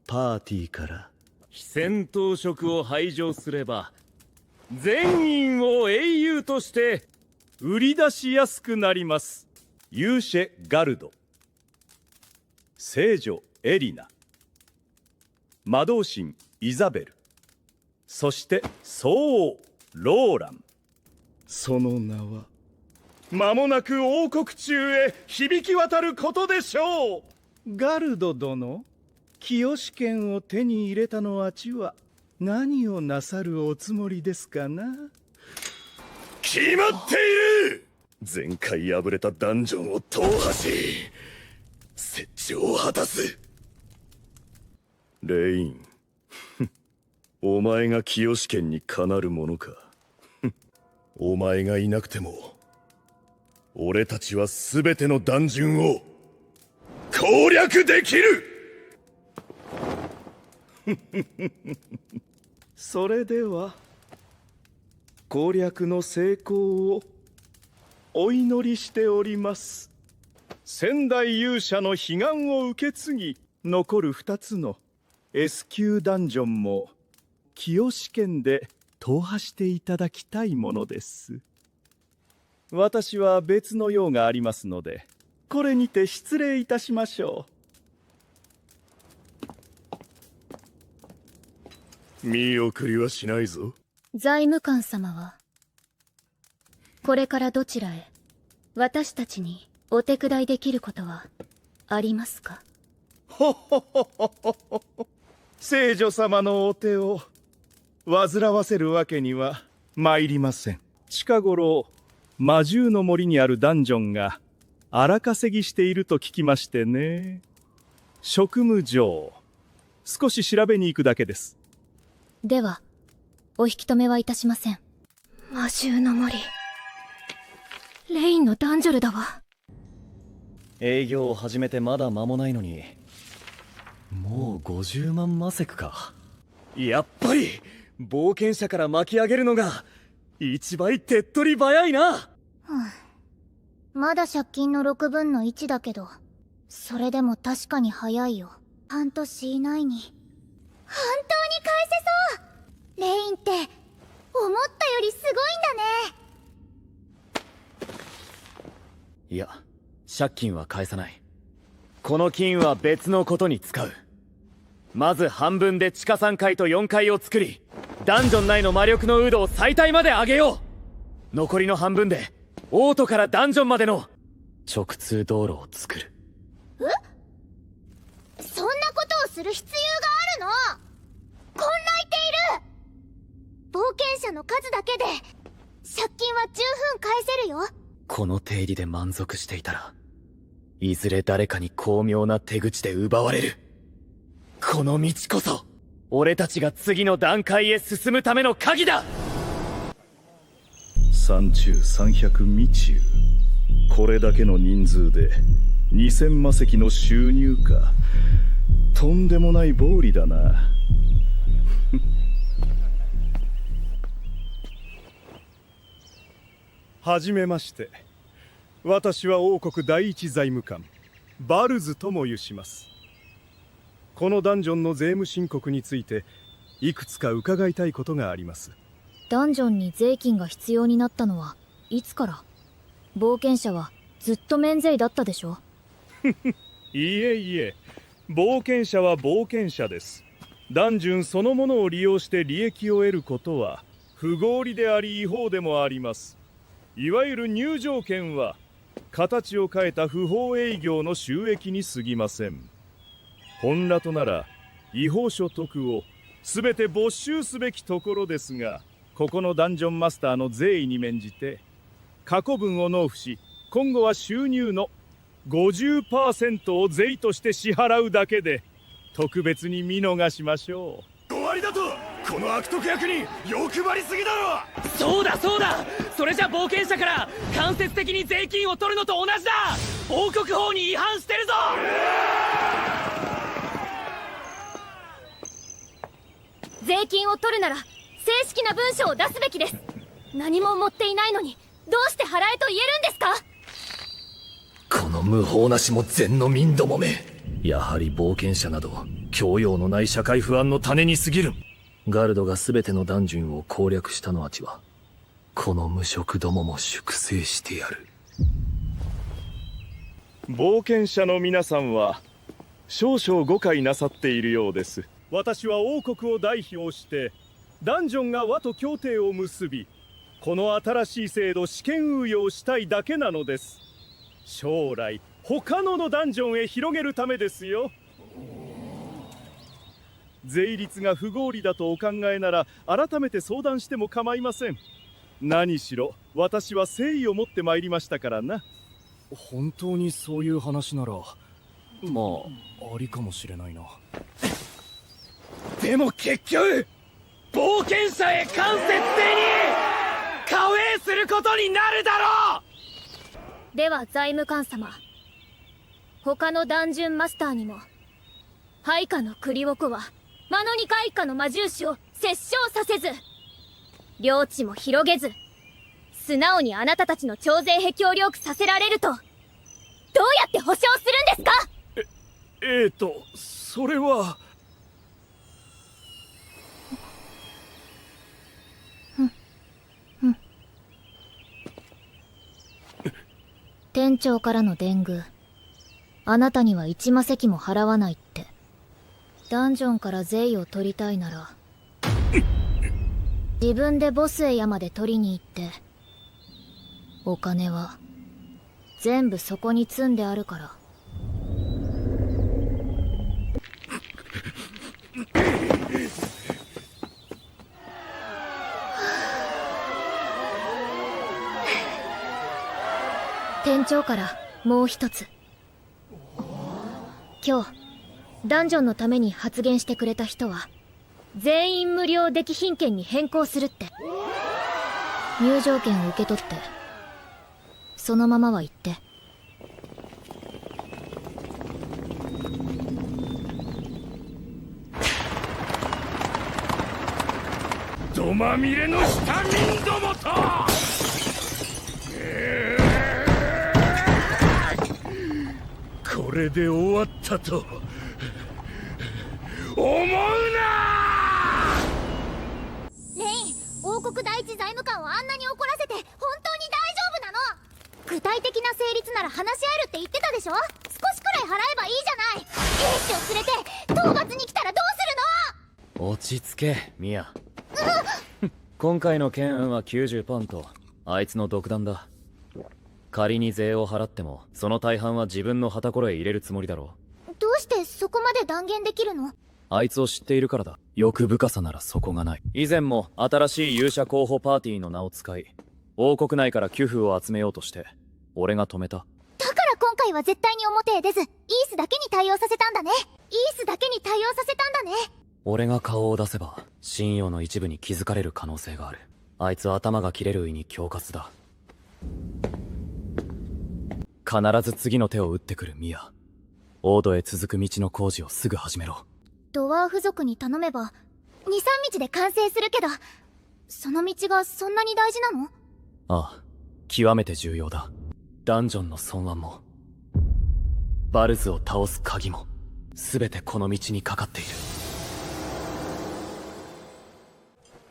[SPEAKER 8] パーティーから非戦闘職を排除すれば全員を英雄として売り出しやすくなります。勇者ガルド、聖女エリナ、魔導神イザベル、そして僧王ローラン。その名は間もなく王国中へ響き渡ることでしょう。ガルド殿、清剣を手に入れたのあちは何をなさるおつもりですかな？
[SPEAKER 2] 決まっている。前回敗れたダンジョンを踏破し雪上を果たす。
[SPEAKER 7] レインお前が清剣にかなるものか？
[SPEAKER 2] お前がいなくても俺たちは全てのダンジョンを攻略できる。
[SPEAKER 8] それでは攻略の成功をお祈りしております。仙台勇者の悲願を受け継ぎ、残る2つの S 級ダンジョンも清剣で踏破していただきたいものです。私は別の用がありますので、これにて失礼いたしましょ
[SPEAKER 2] う。見送りはしないぞ。
[SPEAKER 4] 財務官様はこれからどちらへ？私たちにお手伝いできることはありますか？
[SPEAKER 8] ほほほほほほ。聖女様のお手を煩わせるわけには参りません。近頃魔獣の森にあるダンジョンが荒稼ぎしていると聞きましてね。職務上少し調べに行くだけです。
[SPEAKER 4] ではお引き止めはいたしません。魔獣の森、レインのダンジョルだわ。
[SPEAKER 5] 営業を始めてまだ間もないのにもう50万魔石か。やっぱり冒険者から巻き上げるのが一倍手っ取り早いな。
[SPEAKER 4] まだ借金の6分の1だけど、それでも確かに早いよ。半年以内に本当に返せそう。レインって思ったよりすごいんだね。
[SPEAKER 3] いや、借金は返さない。この金は別のことに使う。まず半分で地下3階と4階を作り、ダンジョン内の魔力のウドを最大まで上げよう。残りの半分でオートからダンジョンまでの直通道路を作る。
[SPEAKER 4] そんなことをする必要があるの？こんな言っている。冒険者の数だけで借金は十分返せるよ。
[SPEAKER 3] この定理で満足していたら、いずれ誰かに巧妙な手口で奪われる。この道こそ俺たちが次の段階へ進むための鍵だ。
[SPEAKER 8] 3中300未中、これだけの人数で2000魔石の収入か。とんでもない暴利だな。はじめまして。私は王国第一財務官バルズともゆします。このダンジョンの税務申告についていくつか伺いたいことがあります。
[SPEAKER 4] ダンジョンに税金が必要になったのはいつから？冒険者はずっと免税だったでしょ？
[SPEAKER 8] いえいえ、冒険者は冒険者です。ダンジョンそのものを利用して利益を得ることは不合理であり違法でもあります。いわゆる入場券は形を変えた不法営業の収益に過ぎません。本来となら違法所得を全て没収すべきところですが、ここのダンジョンマスターの税意に免じて過去分を納付し、今後は収入の 50% を税として支払うだけで特別に見逃しましょう。
[SPEAKER 2] 終わりだと、この悪徳役人欲張りすぎだろ。
[SPEAKER 3] そうだそうだ、それじゃ冒険者から間接的に税金を取るのと同じだ。王国法に違反してるぞ。
[SPEAKER 4] 税金を取るなら正式な文書を出すべきです。何も持っていないのにどうして払えと言えるんですか？
[SPEAKER 3] この無法なしも禅の民どもめ、やはり冒険者など教養のない社会不安の種に過ぎる。ガルドが全てのダンジョンを攻略したの後は、この無職どもも粛清してやる。
[SPEAKER 8] 冒険者の皆さんは少々誤解なさっているようです。私は王国を代表してダンジョンが和と協定を結び、この新しい制度試験運用したいだけなのです。将来他のダンジョンへ広げるためですよ。税率が不合理だとお考えなら改めて相談しても構いません。何しろ私は誠意を持って参りましたからな。
[SPEAKER 3] 本当にそういう話なら、まあありかもしれないな。でも結局冒険者へ間接税に加営することになるだろう。
[SPEAKER 4] では財務官様、他のダンジョンマスターにも配下のクリオコはマノニカ一家の魔獣種を殺傷させず、領地も広げず、素直にあなたたちの徴税へ協力させられるとどうやって保証するんですか？
[SPEAKER 8] それは。
[SPEAKER 4] 店長からの伝言、あなたには1魔石も払わないって。ダンジョンから税を取りたいなら自分でボスエヤまで取りに行って、お金は全部そこに積んであるから。店長からもう一つ。今日ダンジョンのために発言してくれた人は全員無料撃品券に変更するって。入場券を受け取ってそのままは行って。
[SPEAKER 2] どまみれの下民どもと、これで終わったと思うな。
[SPEAKER 4] レイン、王国第一財務官をあんなに怒らせて本当に大丈夫なの？具体的な成立なら話し合えるって言ってたでしょ。少しくらい払えばいいじゃない。兵士を連れて討伐に来たらどうするの？
[SPEAKER 3] 落ち着けミヤ。今回の懸案は90ポンとあいつの独断だ。仮に税を払ってもその大半は自分の旗ころへ入れるつもりだろう。
[SPEAKER 4] どうしてそこまで断言できるの？
[SPEAKER 3] あいつを知っているからだ。欲深さならそこがない。以前も新しい勇者候補パーティーの名を使い王国内から寄付を集めようとして俺が止めた。
[SPEAKER 4] だから今回は絶対に表へ出ずイースだけに対応させたんだね。イースだけに対応させたんだね。
[SPEAKER 3] 俺が顔を出せば信用の一部に気づかれる可能性がある。あいつは頭が切れる上に恐喝だ。必ず次の手を打ってくるミヤ。オードへ続く道の工事をすぐ始めろ。
[SPEAKER 4] ドワーフ族に頼めば 2,3 日で完成するけど、その道がそんなに大事なの？
[SPEAKER 3] ああ、極めて重要だ。ダンジョンの存亡もバルズを倒す鍵も全てこの道にかかっている。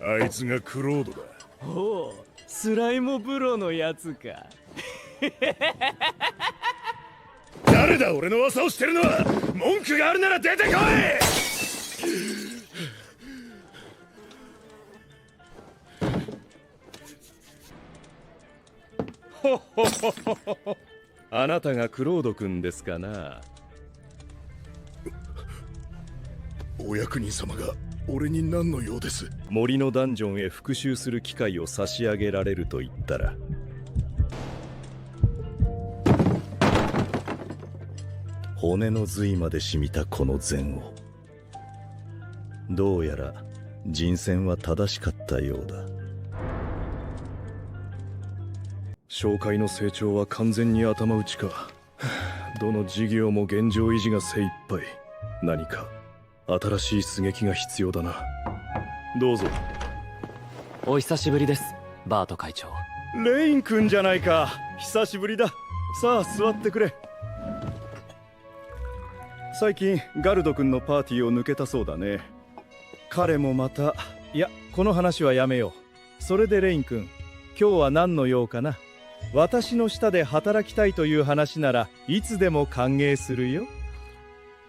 [SPEAKER 2] あいつがクロードだ。
[SPEAKER 8] おお、スライムブロのやつか。
[SPEAKER 2] 誰だ俺の噂をしてるのは。文句があるなら出てこい。
[SPEAKER 8] ほほほほほ。あなたがクロード君ですかな。
[SPEAKER 2] お役人様が俺に何の用です？
[SPEAKER 8] 森のダンジョンへ復讐する機会を差し上げられると言ったら。骨の髄まで染みたこの善を。どうやら人選は正しかったようだ。
[SPEAKER 2] 商会の成長は完全に頭打ちか。どの事業も現状維持が精一杯。何か新しい出撃が必要だな。どうぞ。
[SPEAKER 3] お久しぶりですバート会長。
[SPEAKER 8] レイン君じゃないか。久しぶりだ。さあ座ってくれ。最近ガルド君のパーティーを抜けたそうだね。彼もまた。いや、この話はやめよう。それでレイン君、今日は何の用かな。私の下で働きたいという話ならいつでも歓迎するよ。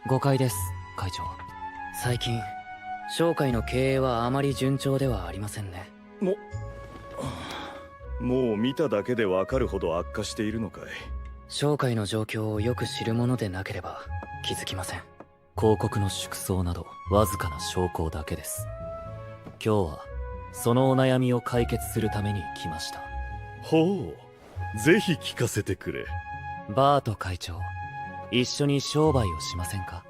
[SPEAKER 5] 誤解です会長。最近商会の経営はあまり順調ではありませんね。
[SPEAKER 8] もう見ただけでわかるほど悪化しているのかい。
[SPEAKER 5] 商会の状況をよく知るものでなければ気づきません。
[SPEAKER 3] 広告の縮小などわずかな証拠だけです。今日はそのお悩みを解決するために来ました。
[SPEAKER 8] ほう、ぜひ聞かせてくれ。
[SPEAKER 3] バート会長、一緒に商売をしませんか？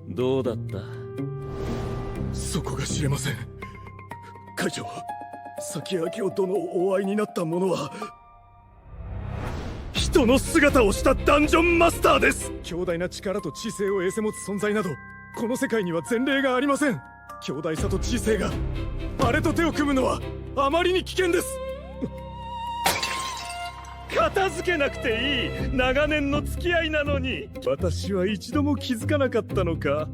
[SPEAKER 8] どうだった？
[SPEAKER 2] そこが知れません。会長、先明夫とのお会いになった者は人の姿をしたダンジョンマスターです。強大な力と知性を得せ持つ存在などこの世界には前例がありません。強大さと知性があれと手を組むのはあまりに危険です。
[SPEAKER 8] 片付けなくていい長年の付き合いなのに、私は一度も気づかなかったのか。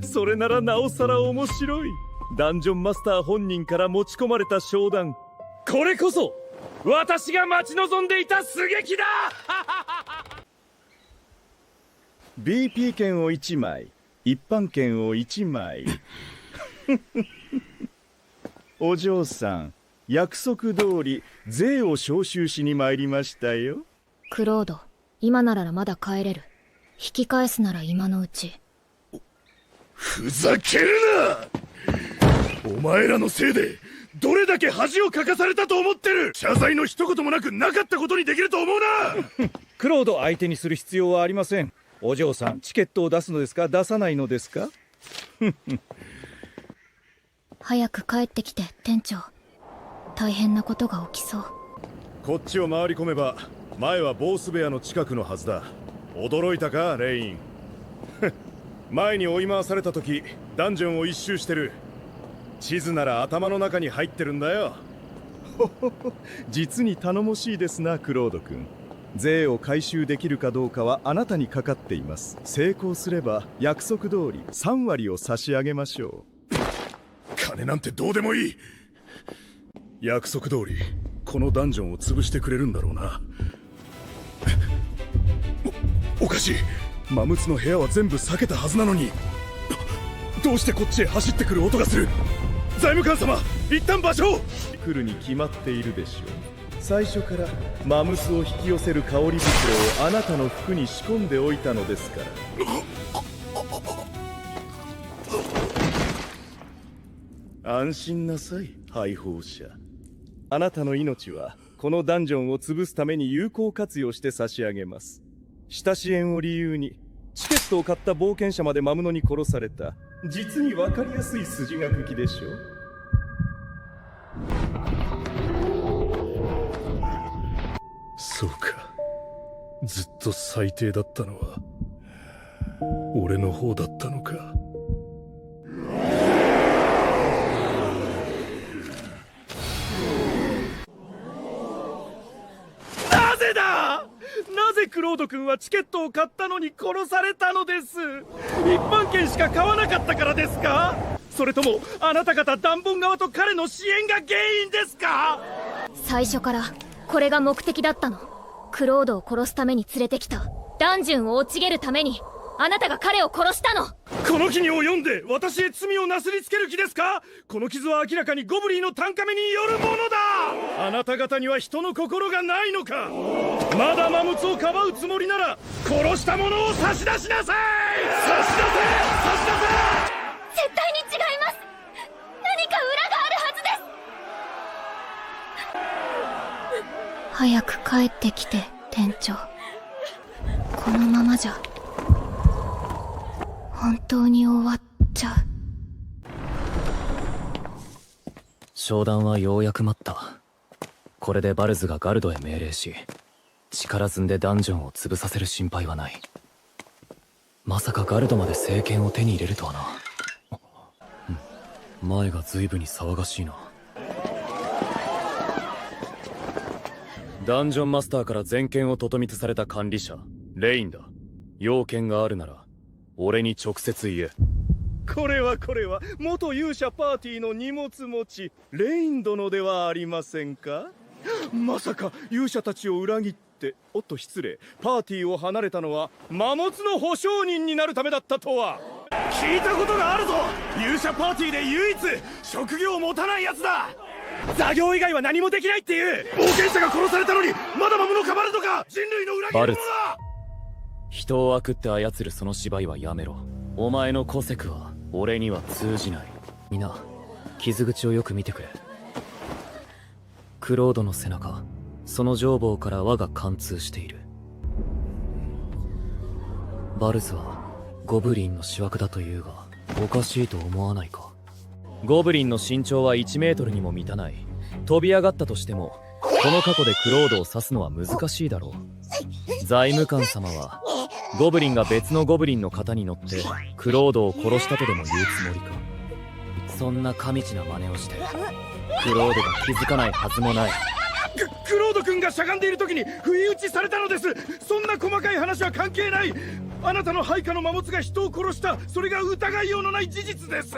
[SPEAKER 8] それならなおさら面白い。ダンジョンマスター本人から持ち込まれた商談、これこそ私が待ち望んでいた出撃だ。BP 券を1枚、一般券を1枚。お嬢さん、約束通り税を徴収しに参りましたよ。
[SPEAKER 4] クロード、今ならまだ帰れる。引き返すなら今のうち。
[SPEAKER 2] ふざけるな。お前らのせいでどれだけ恥をかかされたと思ってる。謝罪の一言もなくなかったことにできると思うな。
[SPEAKER 8] クロード相手にする必要はありません。お嬢さん、チケットを出すのですか、出さないのですか？
[SPEAKER 4] 早く帰ってきて、店長。大変なことが起きそう。
[SPEAKER 2] こっちを回り込めば前はボース部屋の近くのはずだ。驚いたかレイン。前に追い回された時ダンジョンを一周してる。地図なら頭の中に入ってるんだよ。
[SPEAKER 6] 実に頼もしいですな、クロード君。税を回収できるかどうかはあなたにかかっています。成功すれば約束通り3割を差し上げましょう。
[SPEAKER 2] 金なんてどうでもいい。約束通りこのダンジョンを潰してくれるんだろうな。おかしい。マムツの部屋は全部避けたはずなのに、どうしてこっちへ走ってくる音がする。財務官様、一旦場所を。
[SPEAKER 6] 来るに決まっているでしょう。最初からマムスを引き寄せる香り袋をあなたの服に仕込んでおいたのですから。安心なさい、配報者。あなたの命はこのダンジョンを潰すために有効活用して差し上げます。親し縁を理由にチケットを買った冒険者まで魔物に殺された、実に分かりやすい筋書きでしょう。
[SPEAKER 2] そうか、ずっと最低だったのは俺の方だったのか。
[SPEAKER 8] なぜだ！なぜクロード君はチケットを買ったのに殺されたのです？一般券しか買わなかったからですか？それともあなた方ダンボン側と彼の支援が原因ですか？
[SPEAKER 4] 最初からこれが目的だったの。クロードを殺すために連れてきた。ダンジュンを落ちげるためにあなたが彼を殺したの。
[SPEAKER 2] この日に及んで私へ罪をなすりつける気ですか？この傷は明らかにゴブリーの単価目によるものだ。あなた方には人の心がないのか。まだマムツをかばうつもりなら殺した者を差し出しなさい。差し出せ、差し出せ。
[SPEAKER 4] 絶対に違います。何か裏があるはずです。早く帰ってきて、店長。このままじゃ本当に終わっちゃう。
[SPEAKER 3] 商談はようやく待った。これでバルズがガルドへ命令し、力ずんでダンジョンを潰させる心配はない。まさかガルドまで聖剣を手に入れるとはな。前が随分に騒がしいな。ダンジョンマスターから全権をとどめとされた管理者レインだ。要件があるなら俺に直接言え。
[SPEAKER 6] これは元勇者パーティーの荷物持ちレイン殿ではありませんか？まさか勇者たちを裏切って、おっと失礼、パーティーを離れたのは魔物の保証人になるためだったとは。
[SPEAKER 2] 聞いたことがあるぞ。勇者パーティーで唯一職業を持たないやつだ。座業以外は何もできないっていう。冒険者が殺されたのにまだ魔物かばるのか。人類の裏切り者だ。
[SPEAKER 3] バルズ、人をあくって操るその芝居はやめろ。お前のコセクは俺には通じない。みんな傷口をよく見てくれ。クロードの背中、その上部から輪が貫通している。バルズはゴブリンの主役だというが、おかしいと思わないか？ゴブリンの身長は1メートルにも満たない。飛び上がったとしてもこの過去でクロードを刺すのは難しいだろう。財務官様はゴブリンが別のゴブリンの型に乗ってクロードを殺したとでも言うつもりか？そんな過道な真似をしてクロードが気づかないはずもない。
[SPEAKER 2] クロード君がしゃがんでいる時に不意打ちされたのです。そんな細かい話は関係ない。あなたの配下の魔物が人を殺した、それが疑いようのない事実です。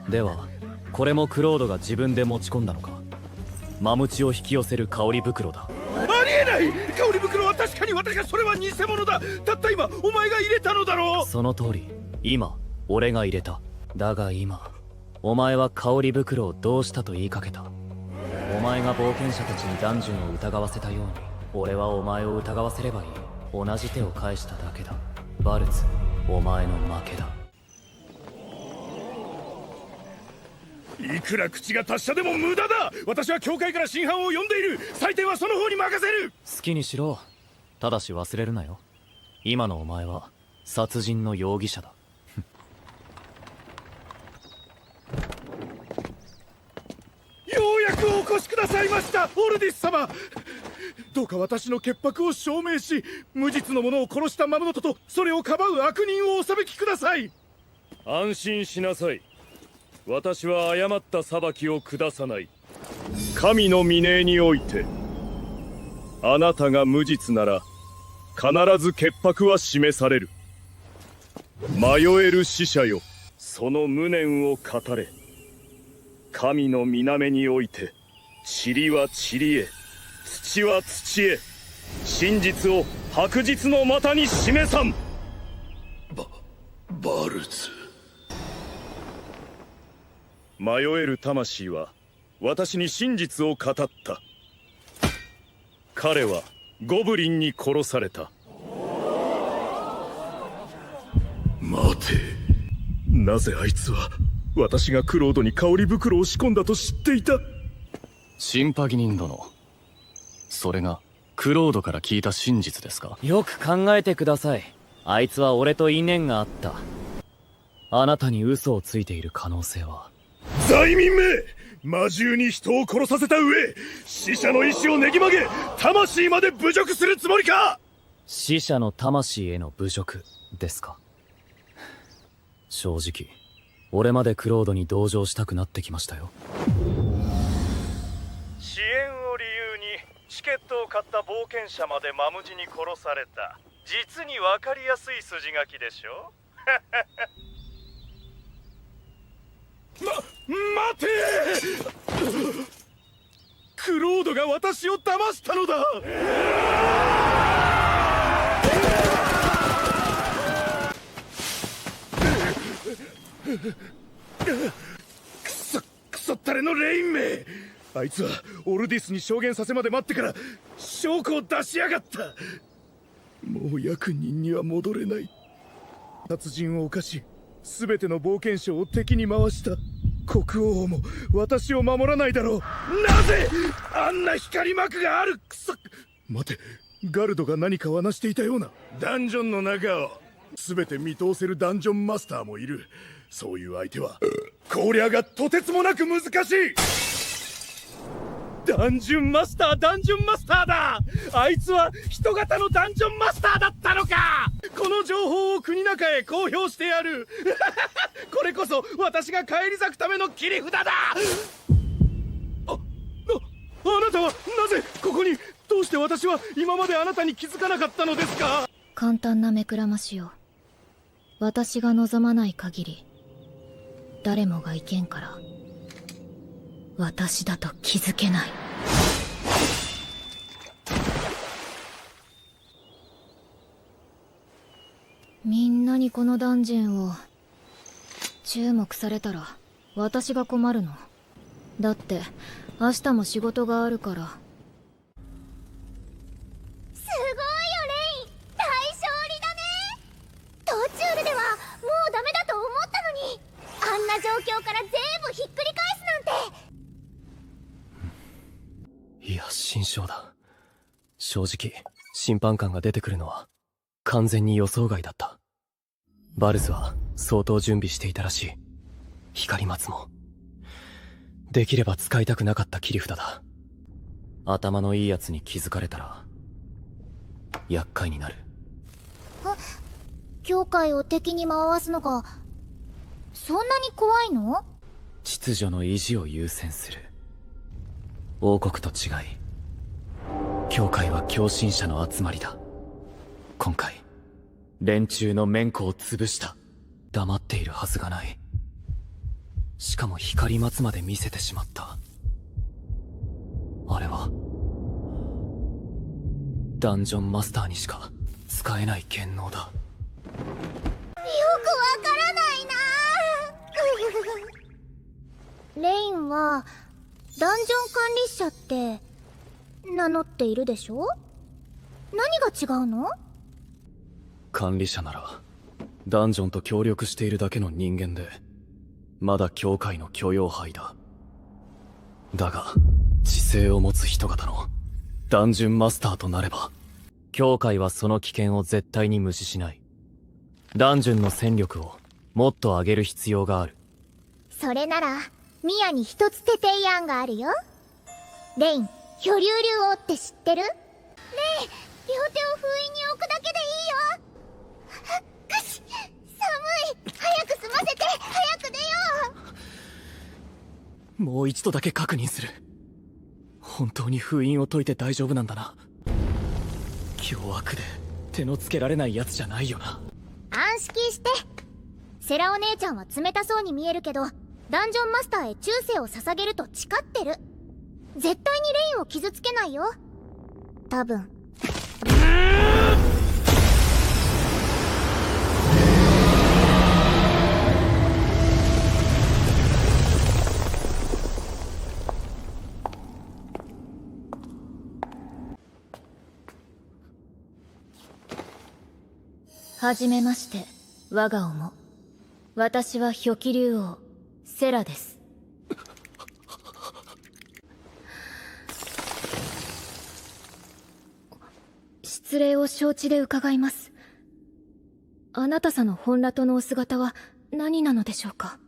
[SPEAKER 3] ではこれもクロードが自分で持ち込んだのか？マムチを引き寄せる香り袋だ。
[SPEAKER 2] ありえない。香り袋は確かに私が、それは偽物だ。たった今お前が入れたのだろう。
[SPEAKER 3] その通り、今俺が入れた。だが今お前は香り袋をどうしたと言いかけた。お前が冒険者たちにダンジョンを疑わせたように俺はお前を疑わせればいい。同じ手を返しただけだ。バルツ、お前の負けだ。
[SPEAKER 2] いくら口が達者でも無駄だ。私は教会から真犯を呼んでいる。採点はその方に任せる。
[SPEAKER 3] 好きにしろ。ただし忘れるなよ。今のお前は殺人の容疑者だ。
[SPEAKER 2] ようやくお越しくださいました、オルディス様。どうか私の潔白を証明し、無実の者を殺した魔物とそれをかばう悪人をお裁きください。安心しなさい。私は誤った裁きを下さない。神の御霊において、あなたが無実なら必ず潔白は示される。迷える死者よ、その無念を語れ。神の御において、塵は塵へ、土は土へ、真実を白日の股に示さん。バルズ。迷える魂は私に真実を語った。彼はゴブリンに殺された。待て、なぜあいつは私がクロードに香り袋を仕込んだと知っていた。
[SPEAKER 9] シンパギニン殿、それがクロードから聞いた真実ですか？
[SPEAKER 3] よく考えてください。あいつは俺と因縁があった。あなたに嘘をついている可能性は。
[SPEAKER 2] 罪民め、魔獣に人を殺させた上、死者の意志をねぎ曲げ、魂まで侮辱するつもりか？
[SPEAKER 3] 死者の魂への侮辱ですか？正直俺までクロードに同情したくなってきましたよ。
[SPEAKER 8] 支援を理由にチケットを買った冒険者までマムジに殺された。実に分かりやすい筋書きでしょ。
[SPEAKER 2] 待て！クロードが私を騙したのだ。クソったれのレインめ。あいつはオルディスに証言させまで待ってから証拠を出しやがった。もう役人には戻れない。殺人を犯し、全ての冒険者を敵に回した。国王も私を守らないだろう。なぜあんな光幕がある。クソ。待て、ガルドが何か話していたような。ダンジョンの中を全て見通せるダンジョンマスターもいる。そういう相手は攻略がとてつもなく難しい。ダンジョンマスターだ。あいつは人型のダンジョンマスターだったのか。この情報を国中へ公表してやる。これこそ私が返り咲くための切り札だ。あなたはなぜここに。どうして私は今まであなたに気づかなかったのですか？
[SPEAKER 4] 簡単な目くらましよ。私が望まない限り誰もがいけんから、私だと気づけない。みんなにこのダンジョンを注目されたら私が困るの。だって明日も仕事があるから。
[SPEAKER 1] すごいよレイン、大勝利だね。途中ではもうダメだと思ったのに、あんな状況から全部ひっくり返すなんて。
[SPEAKER 5] いや、心象だ。正直審判官が出てくるのは完全に予想外だった。バルズは相当準備していたらしい。光松も。できれば使いたくなかった切り札だ。頭のいいやつに気づかれたら厄介になる。
[SPEAKER 1] 教会を敵に回すのがそんなに怖いの？
[SPEAKER 5] 秩序の維持を優先する。王国と違い、教会は狂信者の集まりだ。今回連中の面子を潰した。黙っているはずがない。しかも光松まで見せてしまった。あれはダンジョンマスターにしか使えない権能だ。
[SPEAKER 1] よくわからないな。レインはダンジョン管理者って名乗っているでしょ？何が違うの？
[SPEAKER 5] 管理者ならダンジョンと協力しているだけの人間で、
[SPEAKER 9] まだ教会の許容範囲だ。だが知性を持つ人型のダンジョンマスターとなれば、
[SPEAKER 3] 教会はその危険を絶対に無視しない。ダンジョンの戦力をもっと上げる必要がある。
[SPEAKER 10] それならミヤに一つ提案があるよ。レイン、巨竜竜王って知ってる？ねえ、両手を封印に置くだけでいいよ。くし、寒い。早く済ませて、早く出よ
[SPEAKER 3] う。もう一度だけ確認する。本当に封印を解いて大丈夫なんだな。凶悪で手のつけられないやつじゃないよな。
[SPEAKER 10] 安心して。セラお姉ちゃんは冷たそうに見えるけど、ダンジョンマスターへ忠誠を捧げると誓ってる。絶対にレインを傷つけないよ。多分。
[SPEAKER 4] はじめまして、我が思。私は巨気竜王セラです。失礼を承知で伺います。あなたさの本裸とのお姿は何なのでしょうか？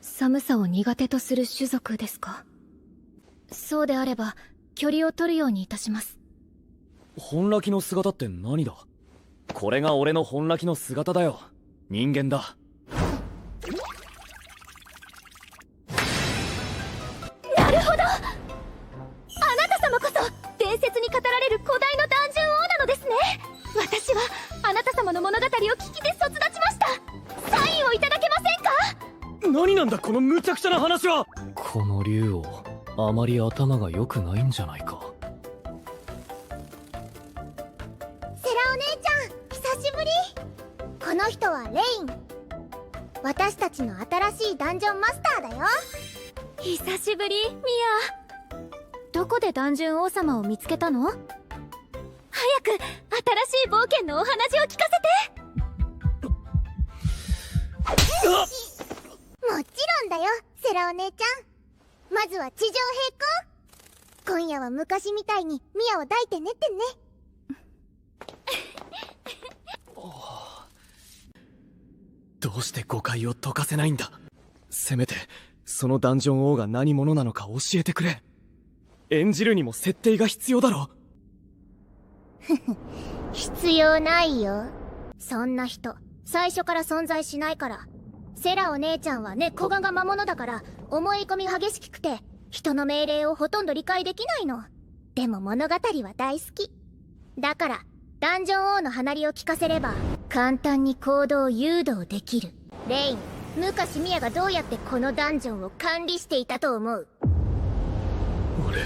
[SPEAKER 4] 寒さを苦手とする種族ですか？そうであれば距離を取るようにいたします。
[SPEAKER 3] 本裸の姿って何だ？これが俺の本裸の姿だよ。人間だ。
[SPEAKER 4] なるほど、あなた様こそ伝説に語られる古代のダンジョン王なのですね。私はあなた様の物語を聞きてそつ立ちました。サインをいただけませんか？
[SPEAKER 3] 何なんだこの無茶苦茶な話は。
[SPEAKER 5] この竜王、あまり頭が良くないんじゃないか。
[SPEAKER 10] セラお姉ちゃん、久しぶり。この人はレイン。私たちの新しいダンジョンマスターだよ。
[SPEAKER 4] 久しぶり、ミア。どこでダンジョン王様を見つけたの？早く新しい冒険のお話を聞かせて。
[SPEAKER 10] もちろんだよ、セラお姉ちゃん。まずは地上並行。今夜は昔みたいにミアを抱いてねってね。
[SPEAKER 3] どうして誤解を解かせないんだ。せめてそのダンジョン王が何者なのか教えてくれ。演じるにも設定が必要だろ。
[SPEAKER 10] 必要ないよ。そんな人最初から存在しないから。セラお姉ちゃんはね、小が魔物だから思い込み激しくて人の命令をほとんど理解できないの。でも物語は大好きだから、ダンジョン王の鼻りを聞かせれば簡単に行動を誘導できる。レイン、昔ミアがどうやってこのダンジョンを管理していたと思う？
[SPEAKER 3] 俺、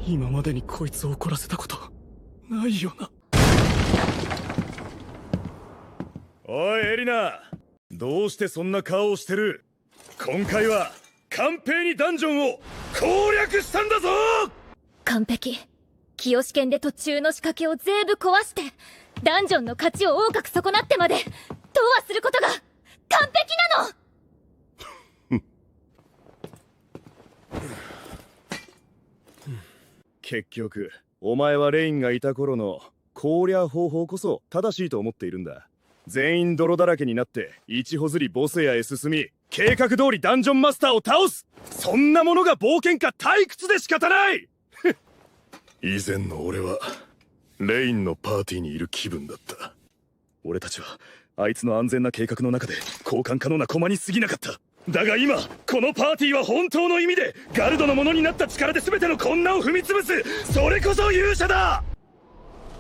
[SPEAKER 3] 今までにこいつを怒らせたことないよな。
[SPEAKER 2] おいエリナ、どうしてそんな顔をしてる？今回は完璧にダンジョンを攻略したんだぞ。
[SPEAKER 4] 完璧。清試験で途中の仕掛けを全部壊してダンジョンの勝ちを横隔損なってまで討破することが完璧なの。
[SPEAKER 2] 結局お前はレインがいた頃の攻略方法こそ正しいと思っているんだ。全員泥だらけになって一歩ずりボスエアへ進み、計画通りダンジョンマスターを倒す。そんなものが冒険か退屈で仕方ない。以前の俺はレインのパーティーにいる気分だった。俺たちはあいつの安全な計画の中で交換可能な駒に過ぎなかった。だが今このパーティーは本当の意味でガルドのものになった力で全ての混乱を踏み潰す。それこそ勇者だ。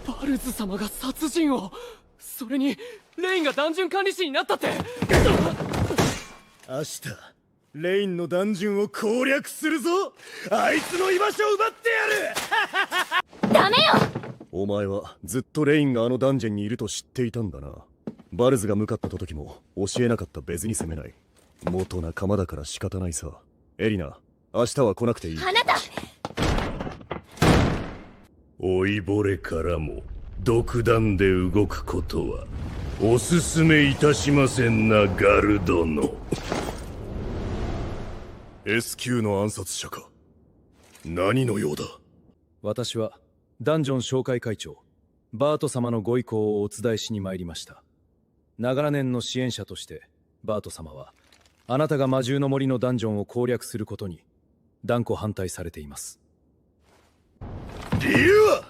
[SPEAKER 3] バルズ様が殺人を、それにレインがダンジョン管理士になったって。
[SPEAKER 2] 明日レインのダンジョンを攻略するぞ。あいつの居場所を奪ってやる。
[SPEAKER 4] ダメよ。
[SPEAKER 7] お前はずっとレインがあのダンジョンにいると知っていたんだな。バルズが向かった時も教えなかった。別に責めない。元仲間だから仕方ないさ。エリナ、明日は来なくていい。
[SPEAKER 4] あなた、
[SPEAKER 2] 老いぼれからも独断で動くことはおすすめいたしませんな、ガル殿。S 級の暗殺者か。何の用だ。
[SPEAKER 6] 私はダンジョン商会会長バート様のご意向をお伝えしに参りました。長年の支援者としてバート様はあなたが魔獣の森のダンジョンを攻略することに断固反対されています。
[SPEAKER 2] 理由は？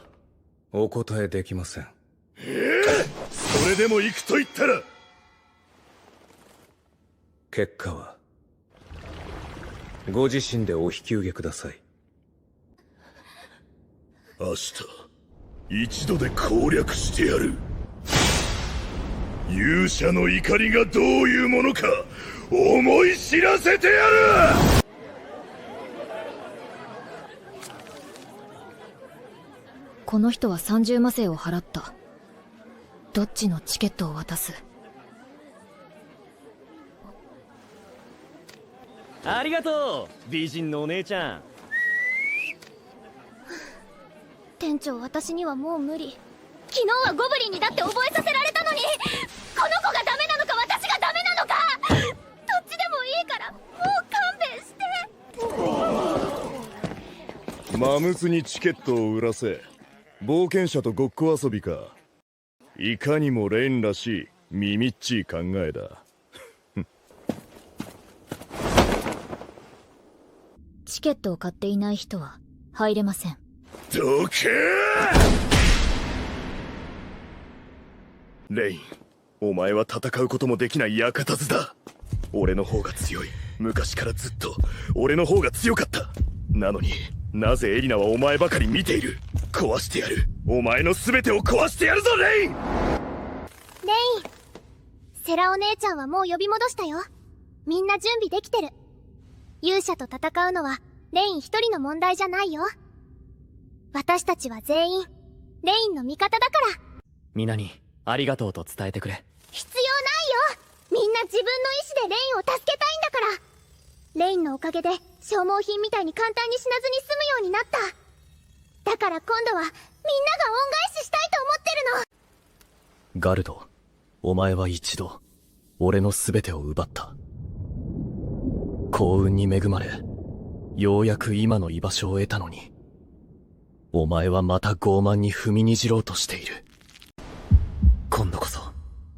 [SPEAKER 8] お答えできません。
[SPEAKER 2] それでも行くと言ったら。
[SPEAKER 8] 結果はご自身でお引き受けください。
[SPEAKER 2] 明日一度で攻略してやる。勇者の怒りがどういうものか思い知らせてやる。
[SPEAKER 4] この人は30魔星を払った。どっちのチケットを渡す？
[SPEAKER 3] ありがとう美人のお姉ちゃん。
[SPEAKER 10] 店長、私にはもう無理。昨日はゴブリンにだって覚えさせられたのに、この子がダメなのか私がダメなのか、どっちでもいいからもう勘弁して。
[SPEAKER 2] マムスにチケットを売らせ冒険者とごっこ遊びか。いかにもレインらしい耳っちい考えだ。
[SPEAKER 4] チケットを買っていない人は入れません。
[SPEAKER 2] どけレイン、お前は戦うこともできない館図だ。俺の方が強い。昔からずっと俺の方が強かった。なのになぜエリナはお前ばかり見ている。壊してやる。お前の全てを壊してやるぞレイン。
[SPEAKER 10] レイン、セラお姉ちゃんはもう呼び戻したよ。みんな準備できてる。勇者と戦うのはレイン一人の問題じゃないよ。私たちは全員レインの味方だから。
[SPEAKER 3] 皆にありがとうと伝えてくれ。
[SPEAKER 10] 必要ないよ。みんな自分の意志でレインを助けたいんだから。レインのおかげで消耗品みたいに簡単に死なずに済むようになった。だから今度はみんなが恩返ししたいと思ってるの。
[SPEAKER 9] ガルド、お前は一度俺の全てを奪った。幸運に恵まれようやく今の居場所を得たのに、お前はまた傲慢に踏みにじろうとしている。今度こそ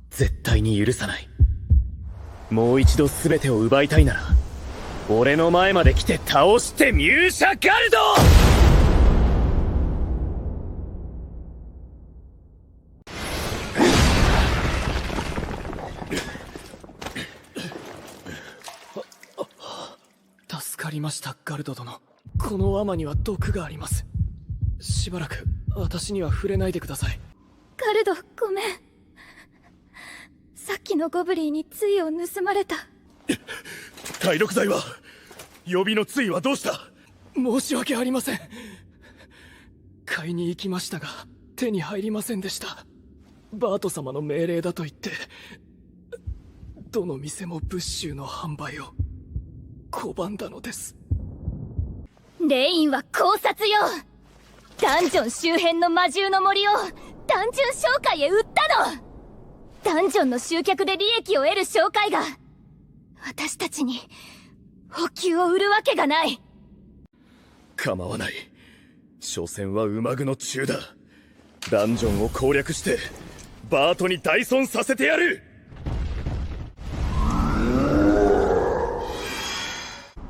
[SPEAKER 9] 絶対に許さない。もう一度全てを奪いたいなら俺の前まで来て倒してミューシャガルド。助かりましたガルド殿。この罠には毒があります。しばらく私には触れないでください。
[SPEAKER 4] ガルド、ごめん。さっきのゴブリンに杖を盗まれた。
[SPEAKER 2] 体力剤は？予備の杖はどうした？
[SPEAKER 9] 申し訳ありません。買いに行きましたが手に入りませんでした。バート様の命令だと言ってどの店も物資の販売を拒んだのです。
[SPEAKER 4] レインは考察よ。ダンジョン周辺の魔獣の森をダンジョン商会へ売ったの。ダンジョンの集客で利益を得る商会が私たちに補給を売るわけがない。
[SPEAKER 2] 構わない。所詮は馬具の中だ。ダンジョンを攻略してバートに大損させてやる。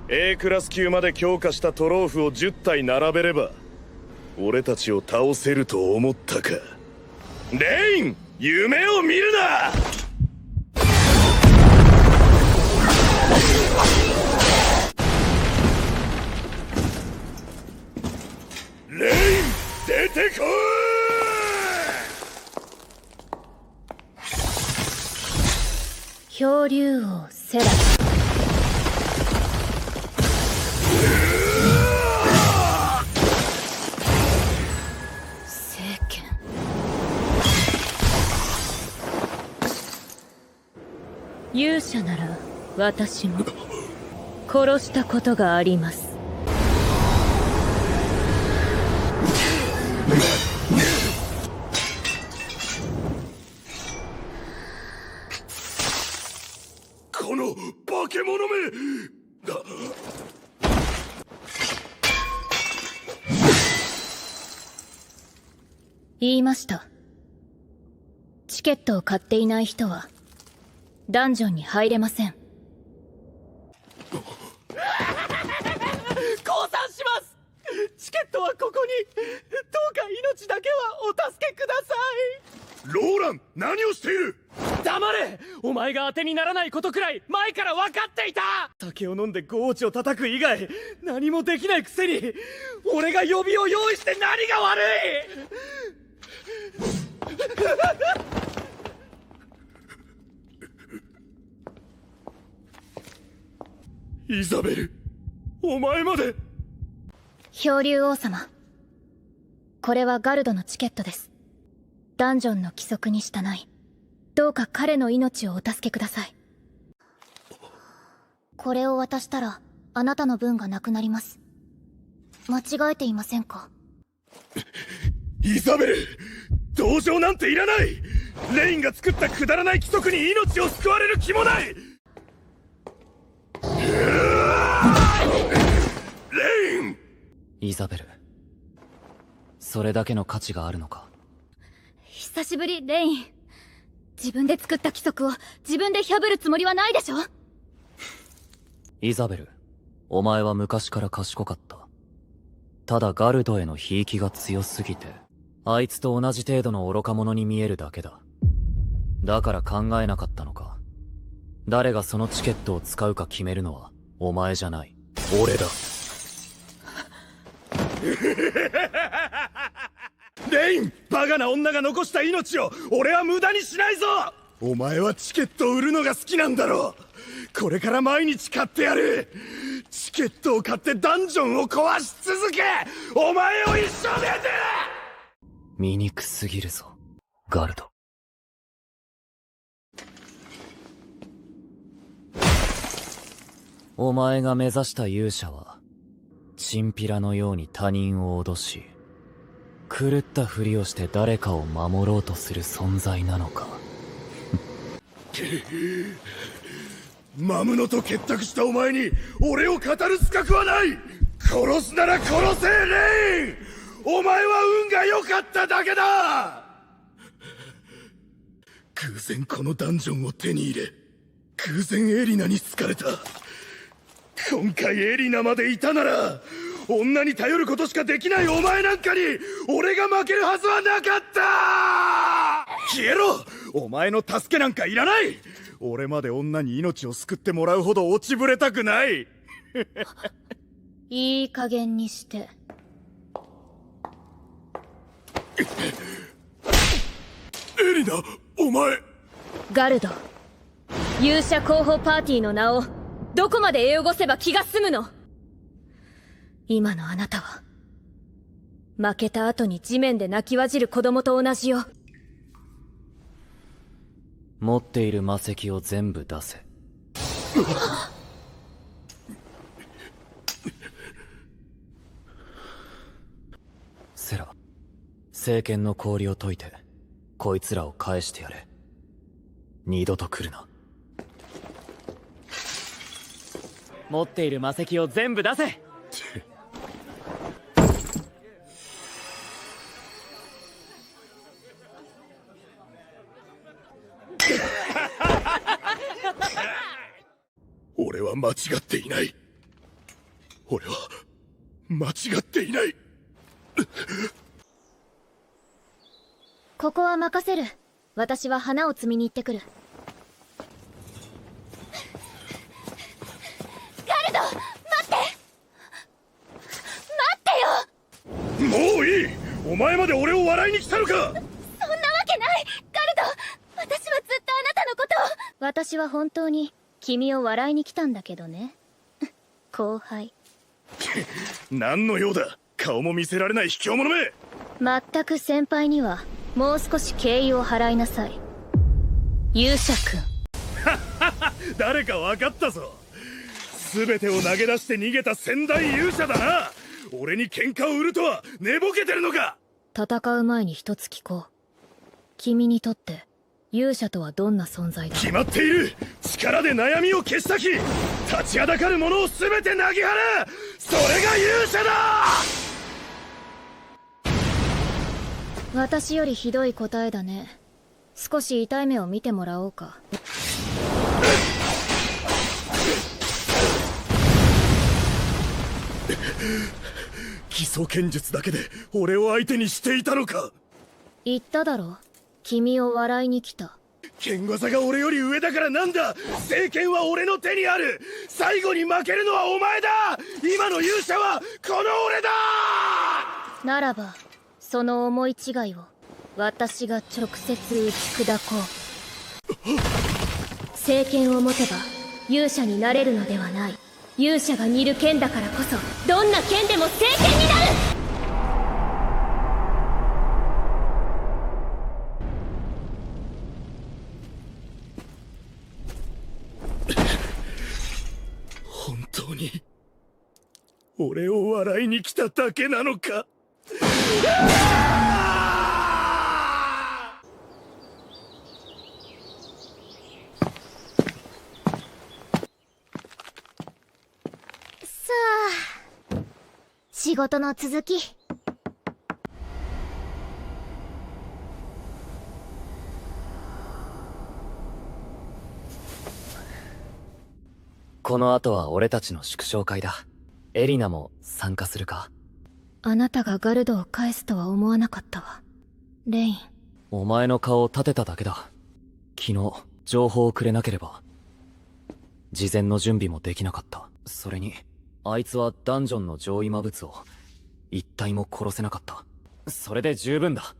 [SPEAKER 2] A クラス級まで強化したトローフを10体並べれば俺たちを倒せると思ったか。レイン、夢を見るな。レイン、出てこい。
[SPEAKER 4] 漂流王セラ。勇者なら私も殺したことがあります。
[SPEAKER 2] この化け物め。
[SPEAKER 4] 言いました。チケットを買っていない人はダンジョンに入れません。
[SPEAKER 5] 降参します。チケットはここに。どうか命だけはお助けください。
[SPEAKER 2] ローラン、何をしている？
[SPEAKER 5] 黙れ！お前が当てにならないことくらい前から分かっていた。酒を飲んでゴーチを叩く以外何もできないくせに、俺が予備を用意して何が悪い！
[SPEAKER 2] イザベル、お前まで。
[SPEAKER 4] 漂流王様、これはガルドのチケットです。ダンジョンの規則に従い、どうか彼の命をお助けください。
[SPEAKER 10] これを渡したらあなたの分がなくなります。間違えていませんか？
[SPEAKER 2] イザベル、同情なんていらない。レインが作ったくだらない規則に命を救われる気もない。レイン！
[SPEAKER 5] イザベル、それだけの価値があるのか？
[SPEAKER 4] 久しぶり、レイン。自分で作った規則を自分で破るつもりはないでしょ？
[SPEAKER 5] イザベル、お前は昔から賢かった。ただガルドへのひいきが強すぎて、あいつと同じ程度の愚か者に見えるだけだ。だから考えなかったのか。誰がそのチケットを使うか決めるのはお前じゃない、俺だ。
[SPEAKER 2] レイン、バカな女が残した命を俺は無駄にしないぞ。お前はチケットを売るのが好きなんだろう。これから毎日買ってやる。チケットを買ってダンジョンを壊し続け、お前を一生で。
[SPEAKER 5] 醜すぎるぞ、ガルド。お前が目指した勇者はチンピラのように他人を脅し、狂ったふりをして誰かを守ろうとする存在なのか？
[SPEAKER 2] マムノと結託したお前に俺を語る資格はない。殺すなら殺せ、レイン。お前は運が良かっただけだ。偶然このダンジョンを手に入れ、偶然エリナに好かれた。今回エリナまでいたなら、女に頼ることしかできないお前なんかに俺が負けるはずはなかった。消えろ。お前の助けなんかいらない。俺まで女に命を救ってもらうほど落ちぶれたくない。
[SPEAKER 4] いい加減にして。
[SPEAKER 2] エリナ、お前。
[SPEAKER 4] ガルド、勇者候補パーティーの名をどこまで英語せば気が済むの？今のあなたは負けた後に地面で泣きわじる子供と同じよ。
[SPEAKER 5] 持っている魔石を全部出せ。セラ、聖剣の氷を解いてこいつらを返してやれ。二度と来るな。持っている魔石を全部出せ。
[SPEAKER 2] 俺は間違っていない。俺は間違っていない。
[SPEAKER 10] ここは任せる。私は花を摘みに行ってくる。ガルド、待って待ってよ。
[SPEAKER 2] もういい。お前まで俺を笑いに来たのか。
[SPEAKER 10] そんなわけない。ガルド、私はずっとあなたのことを。
[SPEAKER 4] 私は本当に君を笑いに来たんだけどね。後輩。
[SPEAKER 2] 何の用だ。顔も見せられない卑怯者め。
[SPEAKER 4] まったく先輩にはもう少し敬意を払いなさい、勇者君。
[SPEAKER 2] 誰か分かったぞ。全てを投げ出して逃げた先代勇者だな。俺に喧嘩を売るとは寝ぼけてるのか。
[SPEAKER 4] 戦う前に一つ聞こう。君にとって勇者とはどんな存在だ？
[SPEAKER 2] 決まっている。力で悩みを消し裂き、立ちはだかる者を全て投げ払う、それが勇者だ。
[SPEAKER 4] 私よりひどい答えだね。少し痛い目を見てもらおうか。
[SPEAKER 2] 基礎剣術だけで俺を相手にしていたのか。
[SPEAKER 4] 言っただろ、君を笑いに来た。
[SPEAKER 2] 剣技が俺より上だからなんだ。聖剣は俺の手にある。最後に負けるのはお前だ。今の勇者はこの俺だ。
[SPEAKER 4] ならばその思い違いを私が直接打ち砕こう。聖剣を持てば勇者になれるのではない。勇者が似る剣だからこそどんな剣でも聖剣になる。
[SPEAKER 2] 本当に俺を笑いに来ただけなのか。
[SPEAKER 10] さあ、仕事の続き。
[SPEAKER 5] この後は俺たちの祝勝会だ。エリナも参加するか？
[SPEAKER 4] あなたがガルドを返すとは思わなかったわ、レイン。
[SPEAKER 5] お前の顔を立てただけだ。昨日情報をくれなければ事前の準備もできなかった。それにあいつはダンジョンの上位魔物を一体も殺せなかった。それで十分だ。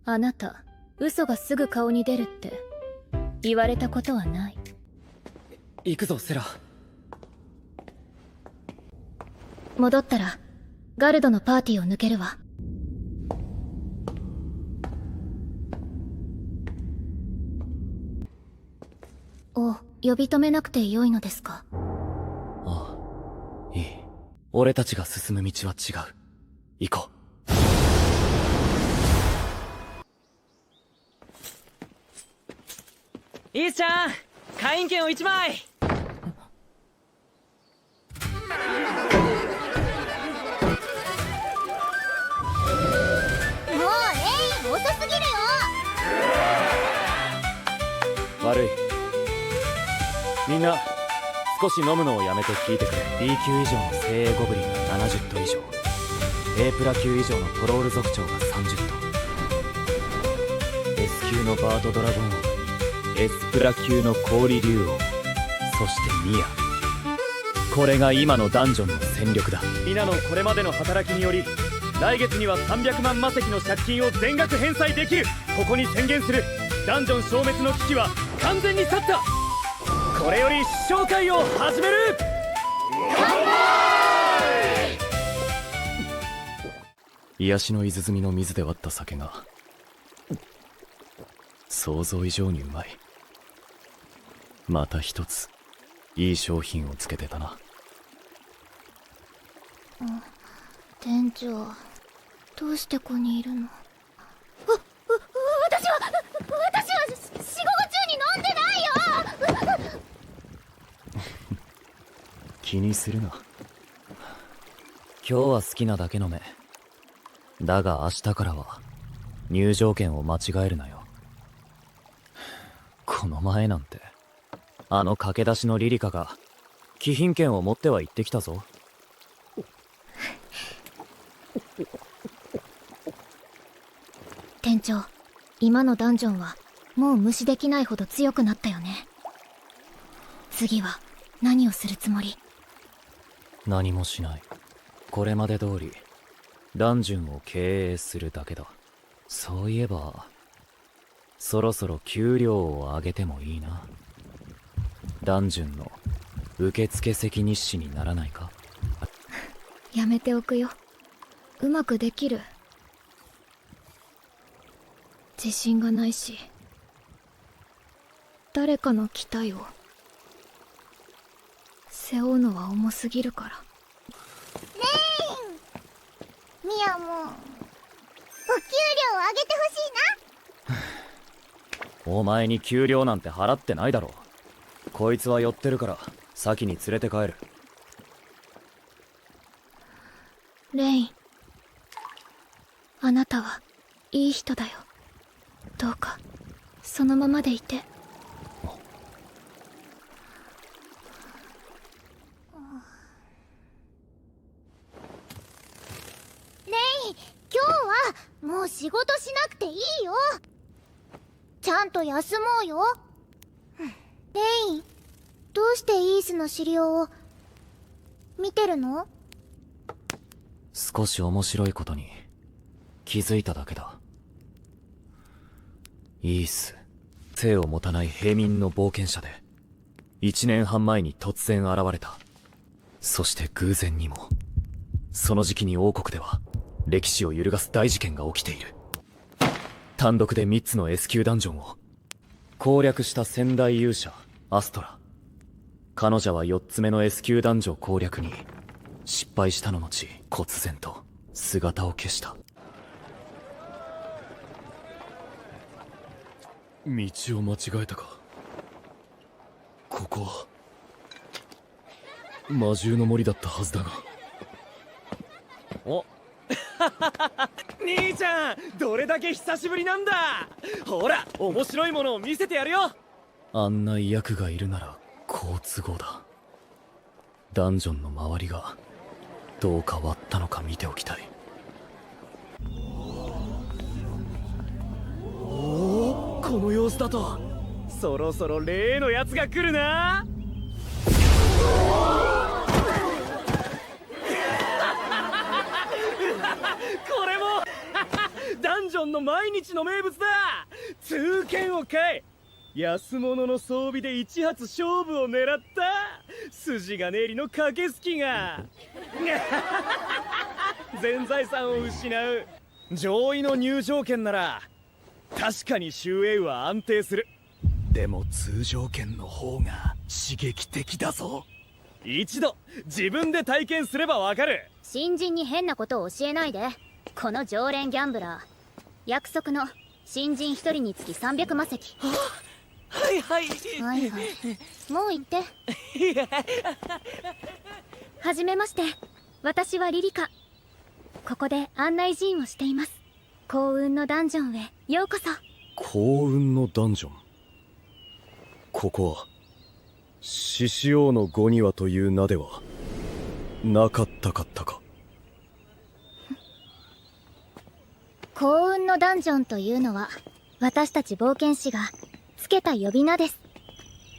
[SPEAKER 4] あなた、嘘がすぐ顔に出るって言われたことはない。
[SPEAKER 5] 行くぞセラ。
[SPEAKER 4] 戻ったらガルドのパーティーを抜けるわ。お、呼び止めなくてよいのですか？
[SPEAKER 5] ああ、いい。俺たちが進む道は違う。行こ
[SPEAKER 3] う。イースちゃん、会員券を1枚。
[SPEAKER 10] 遅すぎるよ。
[SPEAKER 5] 悪い。みんな少し飲むのをやめて聞いてくれ。 B 級以上の精鋭ゴブリンが70頭以上、 A プラ級以上のトロール族長が30頭、 S 級のバードドラゴン王、 S プラ級の氷竜王、そしてミア。これが今のダンジョンの戦力だ。皆のこれまでの働きにより来月には300万魔石の借金を全額返済できる。ここに宣言する。ダンジョン消滅の危機は完全に去った。これより試唱会を始める。癒しの伊豆摘みの水で割った酒が想像以上にうまい。また一ついい商品をつけてたな。
[SPEAKER 10] 店長、どうしてここにいるの？私は仕事中に飲んでないよ。
[SPEAKER 5] 気にするな。今日は好きなだけ飲め。だが明日からは入場券を間違えるなよ。この前なんてあの駆け出しのリリカが貴賓券を持っては行ってきたぞ。
[SPEAKER 10] 店長、今のダンジョンはもう無視できないほど強くなったよね。次は何をするつもり？
[SPEAKER 5] 何もしない。これまで通りダンジョンを経営するだけだ。そういえばそろそろ給料を上げてもいいな。ダンジョンの受付責任士にならないか？
[SPEAKER 4] やめておくよ。うまくできる。自信がないし、誰かの期待を背負うのは重すぎるから。
[SPEAKER 10] レイン、ミアもお給料を上げてほしいな。
[SPEAKER 5] お前に給料なんて払ってないだろ。こいつは寄ってるから先に連れて帰る。
[SPEAKER 4] レイン、あなたはいい人だよ。どうかそのままでいて。
[SPEAKER 10] レイ、今日はもう仕事しなくていいよ。ちゃんと休もうよ。レイ、どうしてイースの資料を見てるの？
[SPEAKER 5] 少し面白いことに気づいただけだ。イース、生を持たない平民の冒険者で1年半前に突然現れた。そして偶然にもその時期に王国では歴史を揺るがす大事件が起きている。単独で3つの S 級ダンジョンを攻略した先代勇者アストラ。彼女は4つ目の S 級ダンジョン攻略に失敗したの後、忽然と姿を消した。
[SPEAKER 9] 道を間違えたか。ここは魔獣の森だったはずだが。
[SPEAKER 3] お兄ちゃん、どれだけ久しぶりなんだ。ほら、面白いものを見せてやるよ。
[SPEAKER 5] 案内役がいるなら好都合だ。ダンジョンの周りがどう変わったのか見ておきたい。
[SPEAKER 3] おお、この様子だとそろそろ例のやつが来るな。これもダンジョンの毎日の名物だ。通剣を買え。安物の装備で一発勝負を狙った。筋がねえりの駆けすきが全財産を失う。上位の入場券なら確かに収益は安定する。でも通常券の方が刺激的だぞ。一度自分で体験すればわかる。
[SPEAKER 10] 新人に変なことを教えないで。この常連ギャンブラー、約束の新人1人につき300魔石。
[SPEAKER 3] はいはい
[SPEAKER 10] はいはい、もう言って。はじめまして、私はリリカ。ここで案内人をしています。幸運のダンジョンへようこそ。
[SPEAKER 7] 幸運のダンジョン。ここは獅子王の5庭という名ではなかったかったか。
[SPEAKER 10] 幸運のダンジョンというのは私たち冒険士がつけた呼び名です。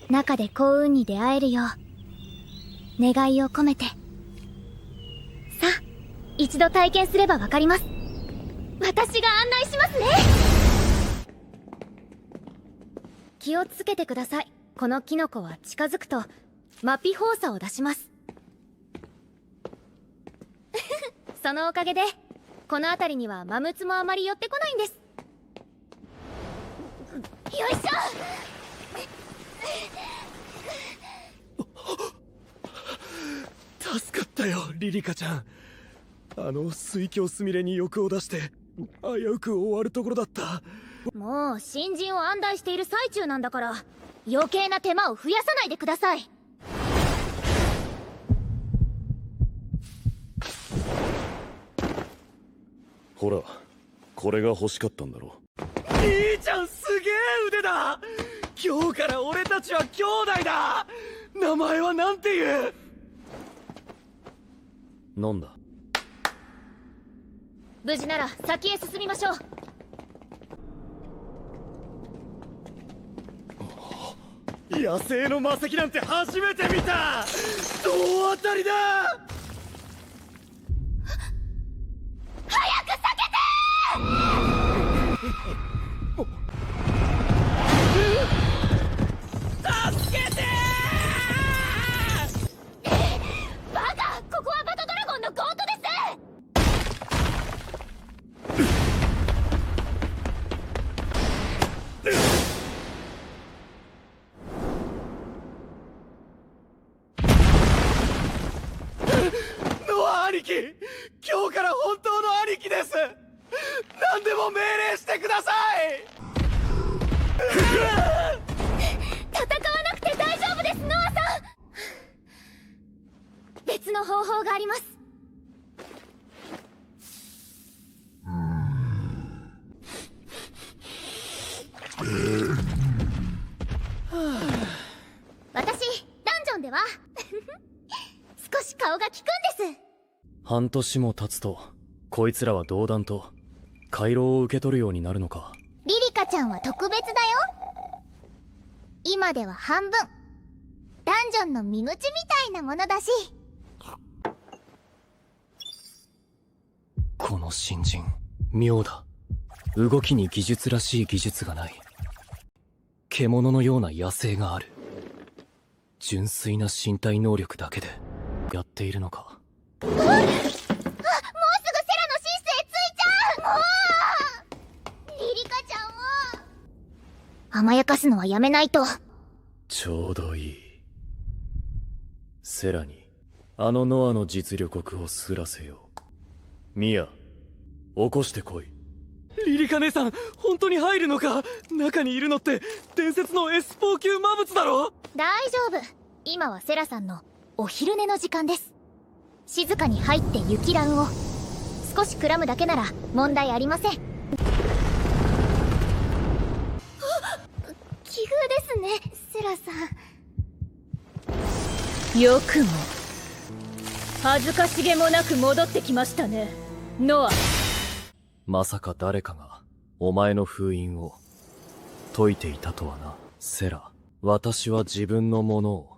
[SPEAKER 10] 中で幸運に出会えるよう願いを込めて。さあ、一度体験すればわかります。私が案内しますね。気をつけてください。このキノコは近づくとマピ放射を出しますそのおかげでこの辺りにはマムツもあまり寄ってこないんです。よいし
[SPEAKER 2] ょ。助かったよ、リリカちゃん。水鏡すみれに欲を出して危うく終わるところだった。
[SPEAKER 10] もう新人を安内している最中なんだから余計な手間を増やさないでください。
[SPEAKER 2] ほら、これが欲しかったんだろ。
[SPEAKER 3] 兄ちゃんすげえ腕だ。今日から俺たちは兄弟だ。名前はなんていう？
[SPEAKER 5] 飲んだ。
[SPEAKER 10] 無事なら先へ進みましょう。
[SPEAKER 2] 野生の魔石なんて初めて見た。大当たりだ。
[SPEAKER 10] 早く避けて
[SPEAKER 3] 助けて
[SPEAKER 10] バカ、ここはバトドラゴンのゴートです。
[SPEAKER 3] 兄貴、今日から本当の兄貴です。何でも命令してください。
[SPEAKER 10] 戦わなくて大丈夫です、ノアさん。別の方法があります。顔が利くんです。
[SPEAKER 9] 半年も経つとこいつらは同断と回廊を受け取るようになるのか。
[SPEAKER 10] リリカちゃんは特別だよ。今では半分ダンジョンの身口みたいなものだし。
[SPEAKER 9] この新人妙だ。動きに技術らしい技術がない。獣のような野生がある。純粋な身体能力だけでやっているのか。
[SPEAKER 10] もうすぐセラのシンスへついちゃう。もうリリカちゃんを甘やかすのはやめないと。
[SPEAKER 9] ちょうどいい。セラにあのノアの実力をすらせよう。ミア、起こしてこい。リリカ姉さん、本当に入るのか。中にいるのって伝説の S4 級魔物だろ。
[SPEAKER 10] 大丈夫。今はセラさんのお昼寝の時間です。静かに入って雪蘭を。少しくらむだけなら問題ありません。奇遇ですね、セラさん。
[SPEAKER 4] よくも恥ずかしげもなく戻ってきましたね、ノア。
[SPEAKER 9] まさか誰かがお前の封印を解いていたとはな。セラ、私は自分のものを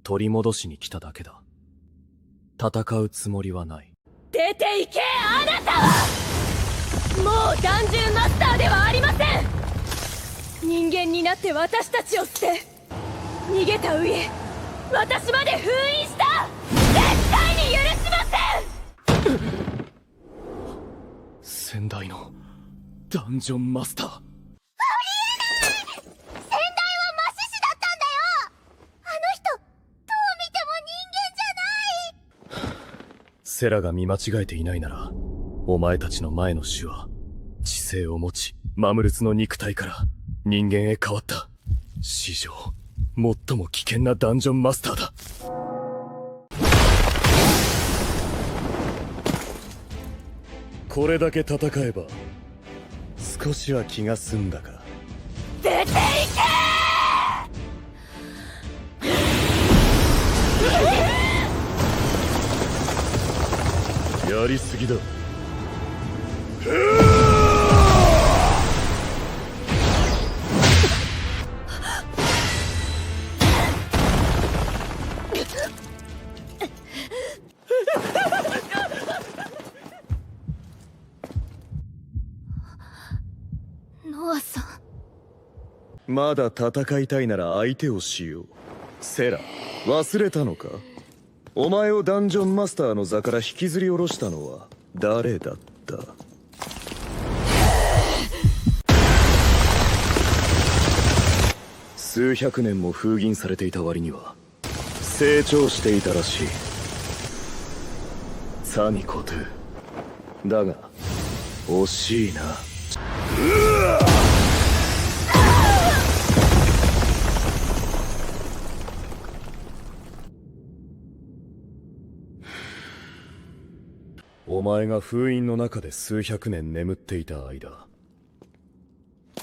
[SPEAKER 9] 取り戻しに来ただけだ。戦うつもりはない。
[SPEAKER 4] 出て行け、あなたは。もうダンジュンマスターではありません。人間になって私たちを捨て逃げた上、私まで封印した。絶対に許しません。
[SPEAKER 9] 先代のダンジョンマスター。
[SPEAKER 10] 先代はマシシだったんだよ。あの人どう見ても人間じゃない。
[SPEAKER 9] セラが見間違えていないなら、お前たちの前の種は知性を持ち、マムルツの肉体から人間へ変わった史上最も危険なダンジョンマスターだ。
[SPEAKER 2] これだけ戦えば少しは気が済んだか。
[SPEAKER 4] 出て行
[SPEAKER 2] け。やりすぎだ。
[SPEAKER 10] ノアさん。
[SPEAKER 2] まだ戦いたいなら相手をしよう。セラ、忘れたのか。お前をダンジョンマスターの座から引きずり下ろしたのは誰だった。数百年も封印されていた割には成長していたらしい。サニコトゥだが惜しいな。お前が封印の中で数百年眠っていた間、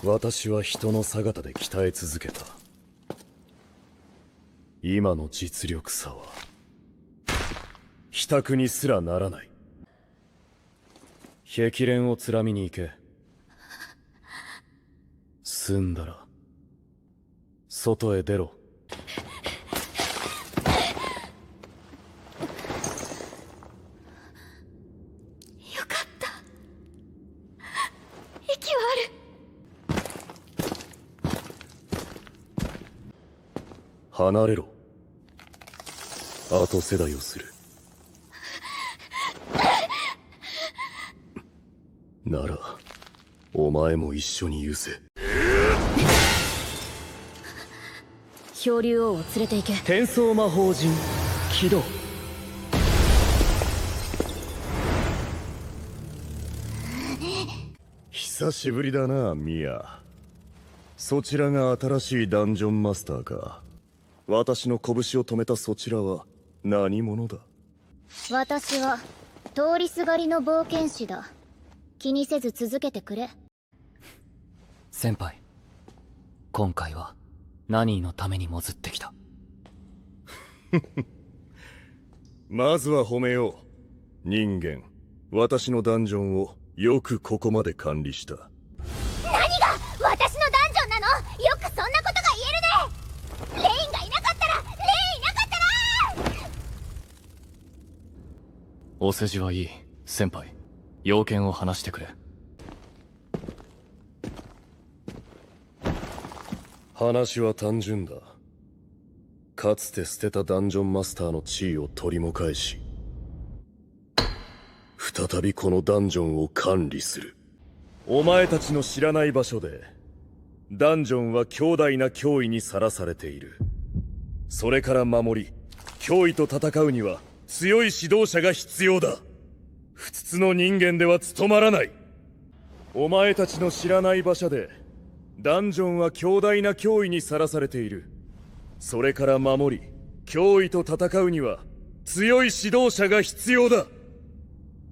[SPEAKER 2] 私は人の姿で鍛え続けた。今の実力差は比較にすらならない。壁蓮をつらみに行け。済んだら外へ出ろ。
[SPEAKER 10] よかった。息はある。
[SPEAKER 2] 離れろ。後世代をする。ならお前も一緒に許せ。
[SPEAKER 4] 漂流王を連れて行け。
[SPEAKER 5] 転送魔法陣起動。
[SPEAKER 2] 久しぶりだな、ミア。そちらが新しいダンジョンマスターか。私の拳を止めたそちらは何者だ。
[SPEAKER 10] 私は通りすがりの冒険士だ。気にせず続けてくれ。
[SPEAKER 5] 先輩、今回はナニーのためにもずってきた。
[SPEAKER 2] まずは褒めよう。人間、私のダンジョンをよくここまで管理した。
[SPEAKER 10] 何が私のダンジョンなの？よくそんなことが言えるね。レインがいなかったら、レインいなかったら。
[SPEAKER 9] お世辞はいい。先輩、要件を話してくれ。
[SPEAKER 7] 話は単純だ。かつて捨てたダンジョンマスターの地位を取りも返し、再びこのダンジョンを管理する。
[SPEAKER 2] お前たちの知らない場所でダンジョンは強大な脅威にさらされている。それから守り、脅威と戦うには強い指導者が必要だ。不筒の人間では務まらない。お前たちの知らない場所でダンジョンは強大な脅威にさらされている。それから守り、脅威と戦うには強い指導者が必要だ。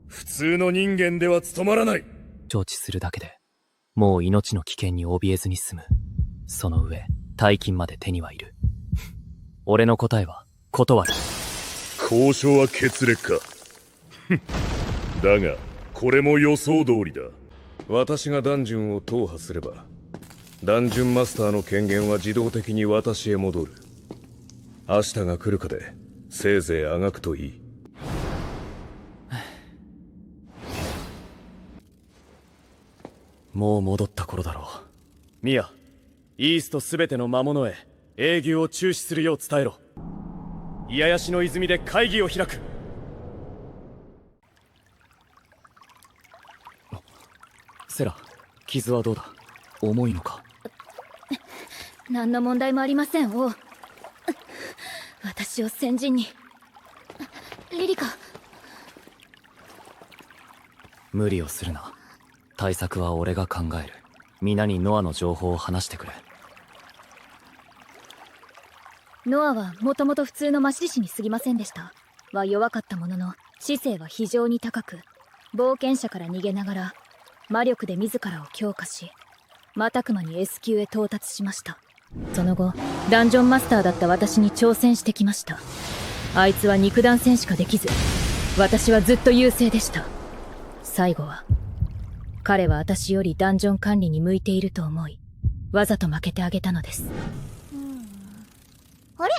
[SPEAKER 2] 普通の人間では務まらない。
[SPEAKER 5] 承知するだけでもう命の危険に怯えずに済む。その上大金まで手にはいる。俺の答えは断る。
[SPEAKER 2] 交渉は決裂か。だがこれも予想通りだ。私がダンジョンを踏破すればダンジョンマスターの権限は自動的に私へ戻る。明日が来るかでせいぜいあがくといい。
[SPEAKER 3] もう戻った頃だろう。ミヤ、イーストすべての魔物へ営業を中止するよう伝えろ。癒やしの泉で会議を開く。
[SPEAKER 5] セラ、傷はどうだ？重いのか？
[SPEAKER 4] 何の問題もありません、王。私を先人に。リリカ。
[SPEAKER 5] 無理をするな。対策は俺が考える。皆にノアの情報を話してくれ。
[SPEAKER 4] ノアはもともと普通の魔獅子に過ぎませんでした。は弱かったものの、知性は非常に高く、冒険者から逃げながら魔力で自らを強化し、瞬く間に S 級へ到達しました。その後ダンジョンマスターだった私に挑戦してきました。あいつは肉弾戦しかできず、私はずっと優勢でした。最後は彼は私よりダンジョン管理に向いていると思い、わざと負けてあげたのです。
[SPEAKER 10] あれ？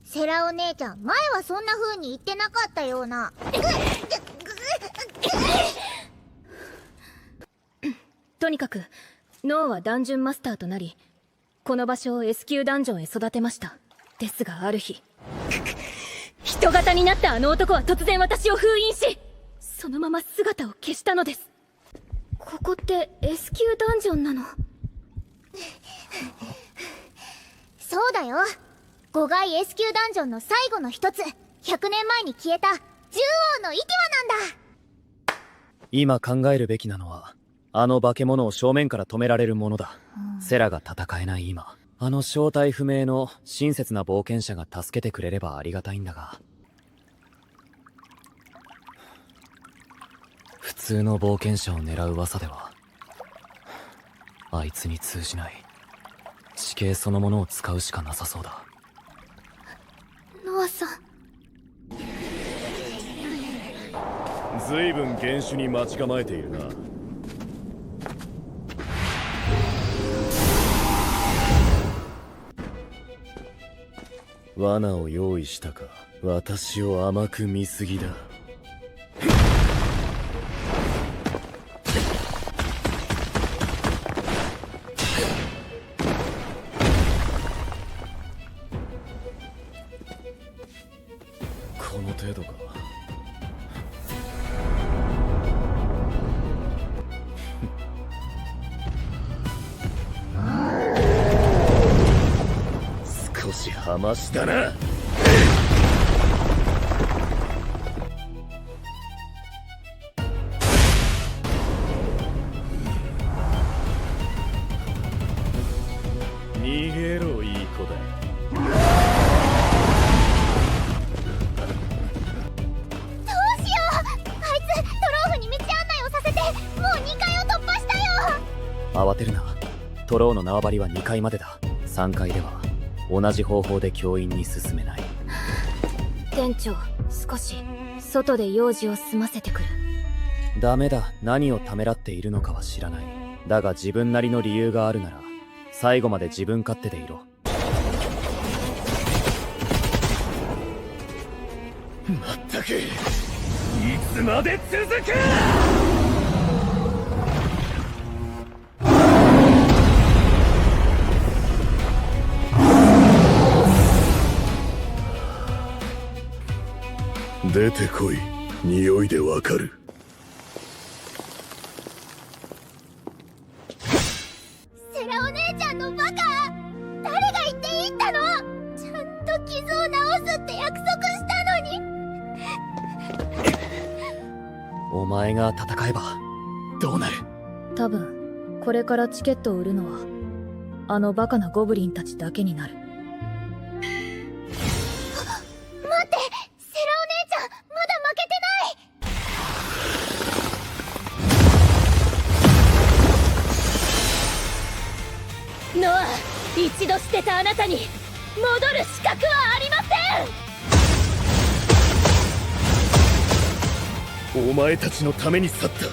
[SPEAKER 10] セラお姉ちゃん、前はそんな風に言ってなかったような。
[SPEAKER 4] とにかくノアはダンジョンマスターとなり、この場所を S 級ダンジョンへ育てました。ですがある日、人型になったあの男は突然私を封印し、そのまま姿を消したのです。ここって S 級ダンジョンなの？
[SPEAKER 10] そうだよ。5階 S 級ダンジョンの最後の一つ、100年前に消えた獣王のイティワなんだ。
[SPEAKER 5] 今考えるべきなのは、あの化け物を正面から止められるものだ。セラが戦えない今、あの正体不明の親切な冒険者が助けてくれればありがたいんだが、普通の冒険者を狙う噂ではあいつに通じない。地形そのものを使うしかなさそうだ。
[SPEAKER 4] ノアさん、
[SPEAKER 2] ずいぶん原種に待ち構えているな。
[SPEAKER 7] 罠を用意したか。私を甘く見すぎだ。この程度か。少し浜したな。
[SPEAKER 2] 逃げろ、いい子だ。
[SPEAKER 5] 慌てるな。トローの縄張りは2階までだ。3階では同じ方法で教員に進めない。
[SPEAKER 4] 店長、少し外で用事を済ませてくる。
[SPEAKER 3] ダメだ。何をためらっているのかは知らない。だが自分なりの理由があるなら最後まで自分勝手でいろ。
[SPEAKER 2] まったく、いつまで続く！出てこい。匂いでわかる。
[SPEAKER 10] セラお姉ちゃんのバカ！誰が言っていいったの？ちゃんと傷を治すって約束したのに。
[SPEAKER 3] お前が戦えばどうなる？
[SPEAKER 4] 多分これからチケットを売るのはあのバカなゴブリンたちだけになる。
[SPEAKER 10] 待って、セラお姉ちゃんまだ負けてない。ノア、一度捨てたあなたに戻る資格はありません。
[SPEAKER 2] お前たちのために去った。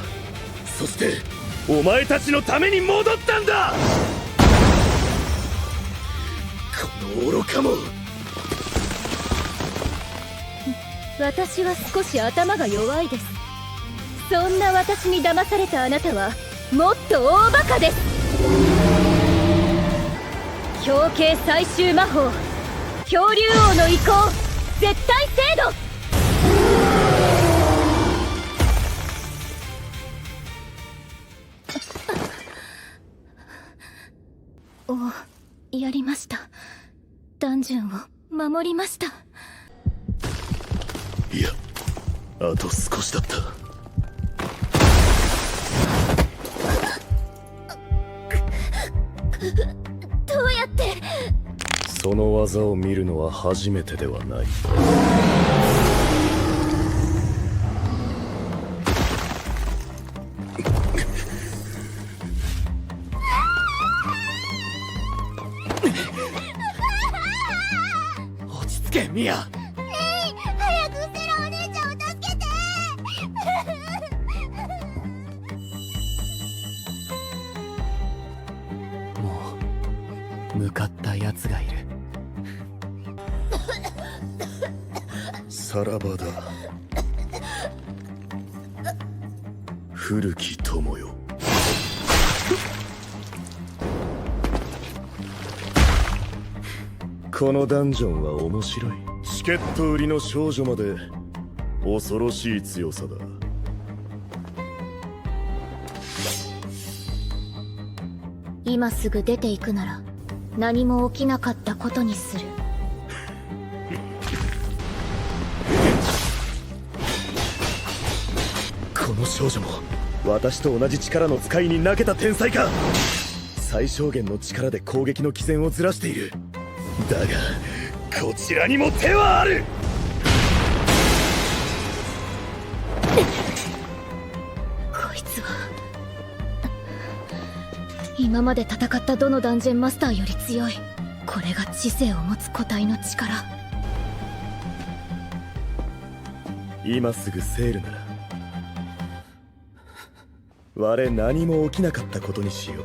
[SPEAKER 2] そしてお前たちのために戻ったんだ。この愚か者。
[SPEAKER 4] 私は少し頭が弱いです。そんな私に騙されたあなたはもっと大バカです。表敬最終魔法、恐竜王の意向、絶対精度。やりました。ダンジョンを守りました。
[SPEAKER 2] いや、あと少しだった。
[SPEAKER 10] どうやって？
[SPEAKER 7] その技を見るのは初めてではない。
[SPEAKER 3] 落ち着け、ミア。
[SPEAKER 10] 早くセラお姉ちゃんを助けて。
[SPEAKER 3] もう向かった奴がいる。
[SPEAKER 2] さらばだ、古き友よ。このダンジョンは面白い。チケット売りの少女まで恐ろしい強さだ。
[SPEAKER 10] 今すぐ出ていくなら何も起きなかったことにする。
[SPEAKER 2] この少女も私と同じ力の使いに長けた天才か。最小限の力で攻撃の機先をずらしている。だがこちらにも手はある。
[SPEAKER 4] こいつは今まで戦ったどのダンジョンマスターより強い。これが知性を持つ個体の力。
[SPEAKER 2] 今すぐセールなら我何も起きなかったことにしよう。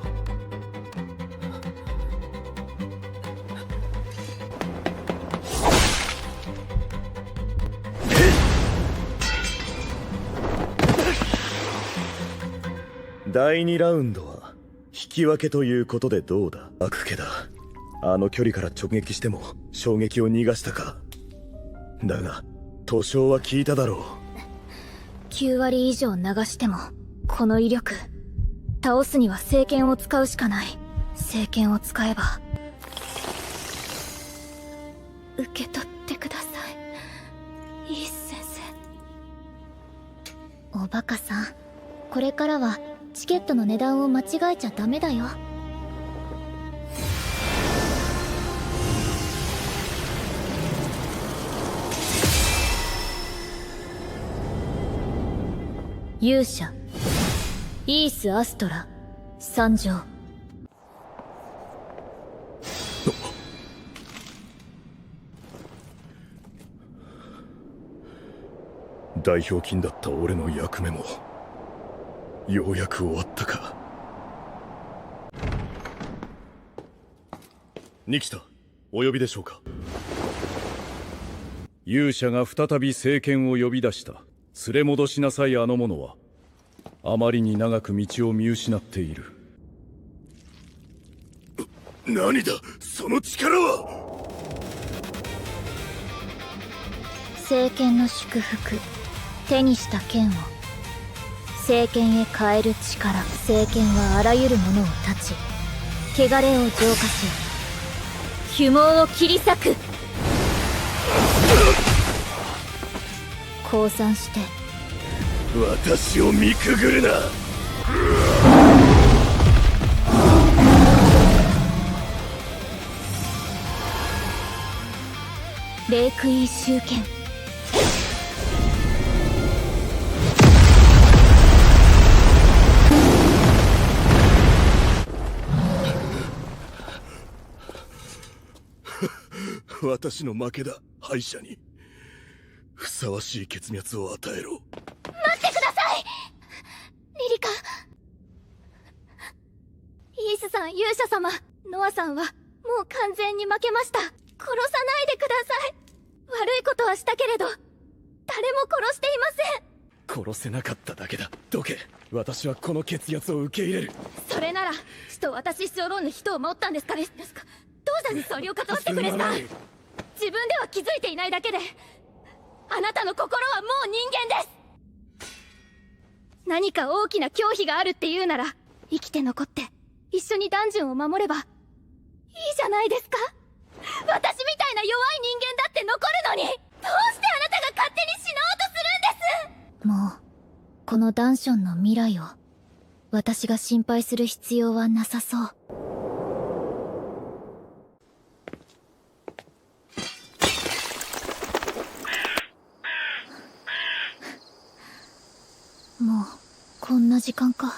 [SPEAKER 2] 第2ラウンドは引き分けということでどうだ。悪気だ。あの距離から直撃しても衝撃を逃がしたか。だが図書は効いただろう。
[SPEAKER 4] 9割以上流してもこの威力。倒すには聖剣を使うしかない。聖剣を使えば。受け取ってください、イース先生。おバカさん、これからはチケットの値段を間違えちゃダメだよ。勇者イース・アストラ参上。
[SPEAKER 2] 代表金だった俺の役目もようやく終わったか。ニキタ、お呼びでしょうか。
[SPEAKER 8] 勇者が再び聖剣を呼び出した。連れ戻しなさい。あの者はあまりに長く道を見失っている。
[SPEAKER 2] 何だその力は。
[SPEAKER 4] 聖剣の祝福、手にした剣を聖剣へ変える力。聖剣はあらゆるものを断ち、汚れを浄化し、呪文を切り裂く。降参して
[SPEAKER 2] 私を見くぐるな。
[SPEAKER 4] 霊杭集剣。
[SPEAKER 2] 私の負けだ。敗者にふさわしい結末を与えろ。
[SPEAKER 10] 待ってくださいリリカ。イースさん、勇者様、ノアさんはもう完全に負けました。殺さないでください。悪いことはしたけれど誰も殺していません。
[SPEAKER 2] 殺せなかっただけだ。どけ。私はこの結末を受け入れる。
[SPEAKER 10] それなら死と私しおろんの人を守ったんですかね。どうしたにそれを語ってくれた。自分では気づいていないだけで、あなたの心はもう人間です。何か大きな恐怖があるっていうなら生きて残って一緒にダンジョンを守ればいいじゃないですか。私みたいな弱い人間だって残るのに、どうしてあなたが勝手に死のうとするんです。
[SPEAKER 4] もうこのダンションの未来を私が心配する必要はなさそう。もうこんな時間か。
[SPEAKER 11] あ